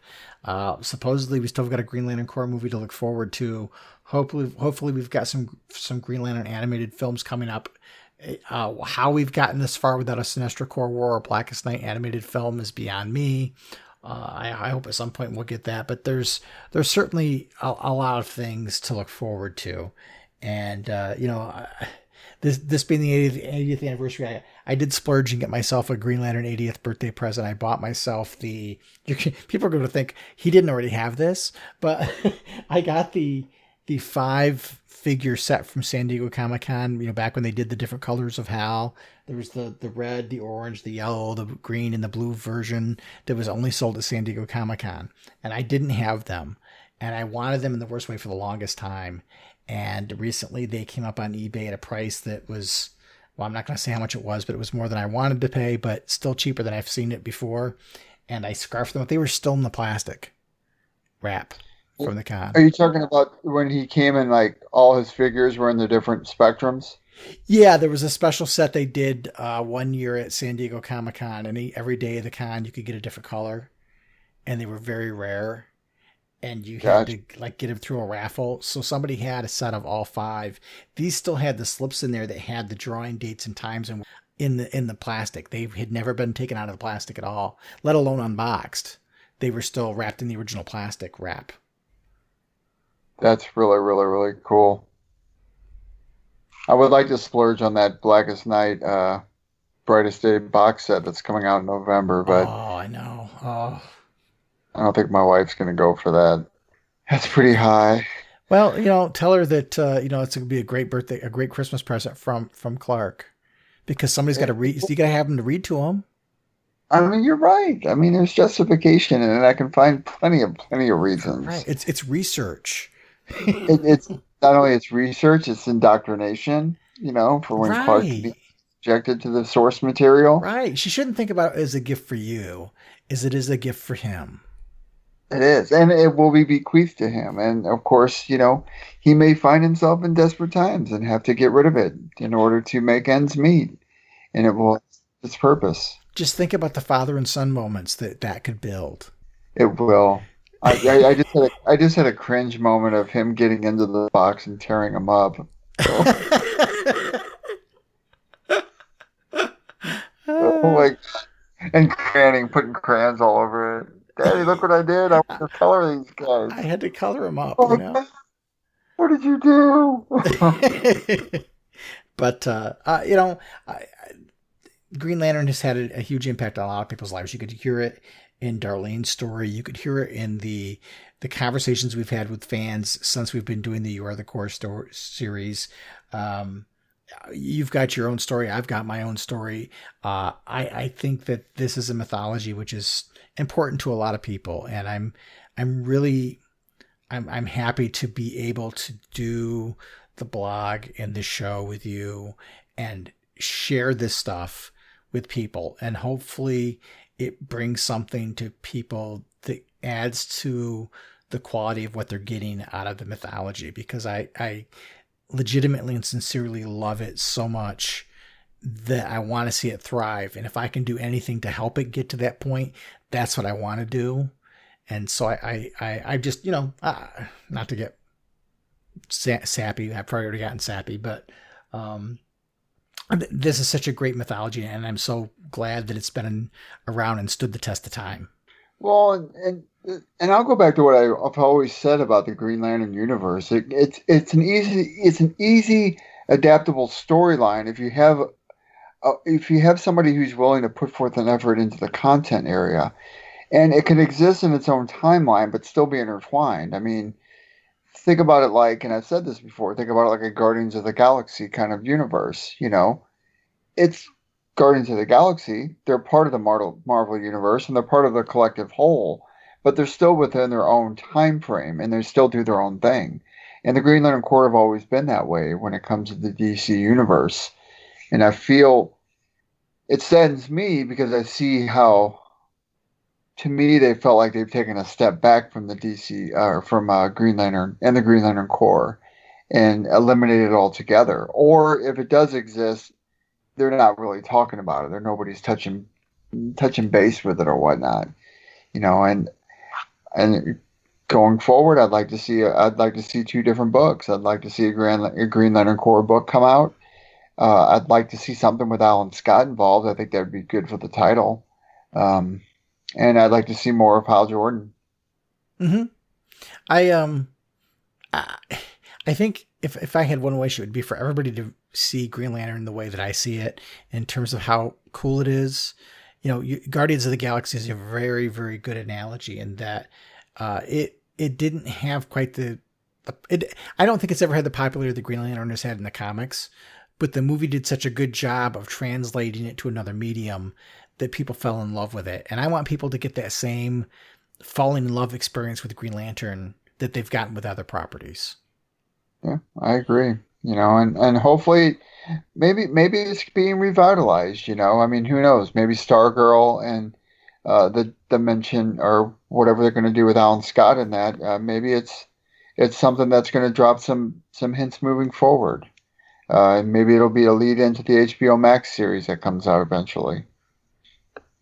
Supposedly we still got a Green Lantern Corps movie to look forward to. Hopefully we've got some Green Lantern animated films coming up. How we've gotten this far without a Sinestro Corps War or Blackest Night animated film is beyond me. I hope at some point we'll get that, but there's certainly a lot of things to look forward to. And, this being the 80th anniversary, I did splurge and get myself a Green Lantern 80th birthday present. I bought myself people are going to think he didn't already have this, but I got the 5-figure set from San Diego Comic-Con, back when they did the different colors of Hal. There was the red, the orange, the yellow, the green, and the blue version that was only sold at San Diego Comic-Con. And I didn't have them. And I wanted them in the worst way for the longest time. And recently they came up on eBay at a price that was, well, I'm not going to say how much it was, but it was more than I wanted to pay, but still cheaper than I've seen it before. And I scarfed them, but they were still in the plastic wrap from the con. Are you talking about when he came in, like all his figures were in the different spectrums? Yeah, there was a special set they did 1 year at San Diego Comic-Con, and every day of the con you could get a different color, and they were very rare. And you had to get them through a raffle. So somebody had a set of all 5. These still had the slips in there that had the drawing dates and times in the plastic. They had never been taken out of the plastic at all, let alone unboxed. They were still wrapped in the original plastic wrap. That's really, really, really cool. I would like to splurge on that Blackest Night, Brightest Day box set that's coming out in November, but I know. Oh. I don't think my wife's going to go for that. That's pretty high. Well, tell her that it's going to be a great Christmas present from Clark, because somebody's got to read. You got to have them to read to them. I mean, you're right. I mean, there's justification in it. I can find plenty of reasons. Right. It's research. It's not only it's research, it's indoctrination. For when Clark can be subjected to the source material. Right. She shouldn't think about it as a gift for you, as it is a gift for him. It is, and it will be bequeathed to him. And of course, he may find himself in desperate times and have to get rid of it in order to make ends meet. And it will its purpose. Just think about the father and son moments that could build. It will. I just had a cringe moment of him getting into the box and tearing him up. So. Oh my God. And putting crayons all over it. Daddy, look what I did. I want to color these guys. I had to color them up. Oh, What did you do? But, Green Lantern has had a huge impact on a lot of people's lives. You could hear it in Darlene's story. You could hear it in the conversations we've had with fans since we've been doing the You Are the Core series. You've got your own story. I've got my own story. I think that this is a mythology which is important to a lot of people, and I'm happy to be able to do the blog and the show with you and share this stuff with people, and hopefully it brings something to people that adds to the quality of what they're getting out of the mythology, because I legitimately and sincerely love it so much that I want to see it thrive. And if I can do anything to help it get to that point, that's what I want to do. And so I just, not to get sappy, I've probably already gotten sappy, but this is such a great mythology, and I'm so glad that it's been around and stood the test of time. Well, and I'll go back to what I've always said about the Green Lantern universe. It's an easy adaptable storyline if you have somebody who's willing to put forth an effort into the content area, and it can exist in its own timeline but still be intertwined. I mean, think about it like, and I've said this before, think about it like a Guardians of the Galaxy kind of universe. It's Guardians of the Galaxy. They're part of the Marvel universe, and they're part of the collective whole, but they're still within their own time frame, and they still do their own thing. And the Green Lantern Corps have always been that way when it comes to the DC universe. And I feel it saddens me because I see how, to me, they felt like they've taken a step back from the DC, from Green Lantern and the Green Lantern Corps, and eliminated it altogether. Or if it does exist, they're not really talking about it. Nobody's touching base with it or whatnot, And going forward, I'd like to see two different books. I'd like to see a Green Lantern Corps book come out. I'd like to see something with Alan Scott involved. I think that would be good for the title. And I'd like to see more of Hal Jordan. Mm-hmm. I think if I had one wish, it would be for everybody to see Green Lantern the way that I see it, in terms of how cool it is. Guardians of the Galaxy is a very, very good analogy in that it didn't have quite I don't think it's ever had the popularity the Green Lantern has had in the comics, but the movie did such a good job of translating it to another medium that people fell in love with it. And I want people to get that same falling in love experience with Green Lantern that they've gotten with other properties. Yeah, I agree. And hopefully maybe it's being revitalized, I mean, who knows? Maybe Stargirl and the Dimension, or whatever they're going to do with Alan Scott in that, maybe it's something that's going to drop some hints moving forward. Maybe it'll be a lead into the HBO Max series that comes out eventually.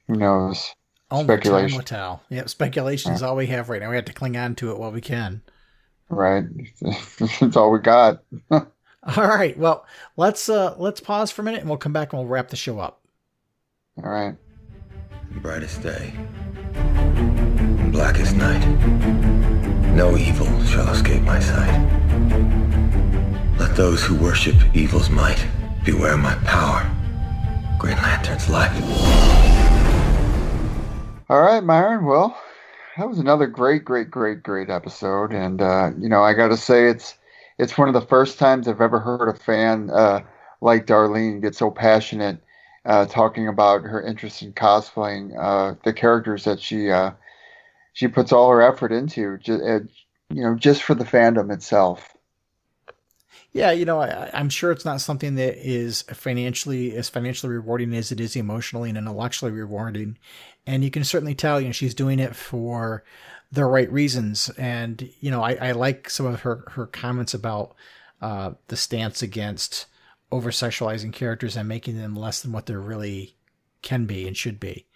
Who knows? Speculation. Time will tell. Yep, speculation is all we have right now. We have to cling on to it while we can. Right. That's all we got. All right. Well, let's pause for a minute and we'll come back and we'll wrap the show up. All right. Brightest day, blackest night, no evil shall escape my sight. Let those who worship evil's might beware my power, Green Lantern's life. All right, Myron. Well, that was another great episode, and I got to say it's one of the first times I've ever heard a fan like Darlene get so passionate talking about her interest in cosplaying the characters that she puts all her effort into, just for the fandom itself. Yeah, I'm sure it's not something that is financially rewarding as it is emotionally and intellectually rewarding. And you can certainly tell, she's doing it for the right reasons. And, I like some of her comments about the stance against over-sexualizing characters and making them less than what they really can be and should be.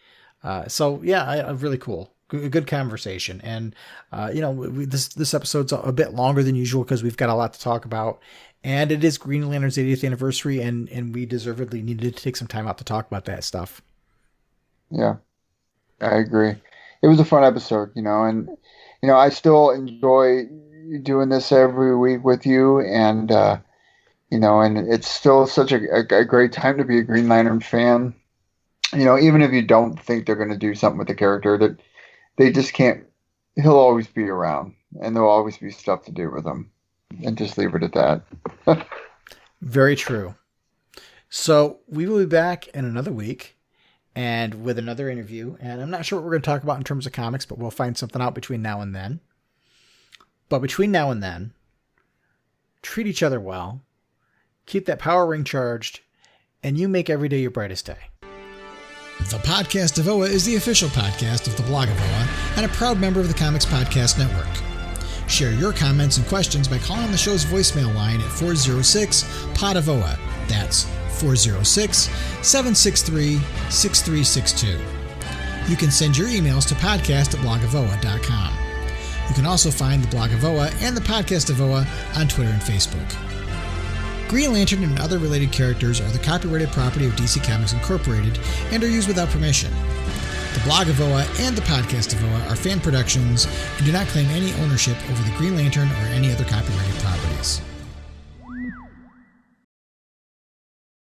So, yeah, really cool. Good conversation. And, this episode's a bit longer than usual because we've got a lot to talk about. And it is Green Lantern's 80th anniversary, and we deservedly needed to take some time out to talk about that stuff. Yeah, I agree. It was a fun episode, and I still enjoy, doing this every week with you, and and it's still such a great time to be a Green Lantern fan. Even if you don't think they're going to do something with the character, that they just can't. He'll always be around, and there'll always be stuff to do with him, and just leave it at that. Very true. So we will be back in another week and with another interview. And I'm not sure what we're going to talk about in terms of comics, but we'll find something out between now and then. But between now and then, treat each other well, keep that power ring charged, and you make every day your brightest day. The Podcast of OA is the official podcast of the blog of OA and a proud member of the Comics Podcast Network. Share your comments and questions by calling the show's voicemail line at 406-POD-OA. That's 406-763-6362. You can send your emails to podcast@blogofoa.com. You can also find the Blog of OA and the Podcast of OA on Twitter and Facebook. Green Lantern and other related characters are the copyrighted property of DC Comics Incorporated and are used without permission. The Blog of OA and the Podcast of OA are fan productions and do not claim any ownership over the Green Lantern or any other copyrighted properties.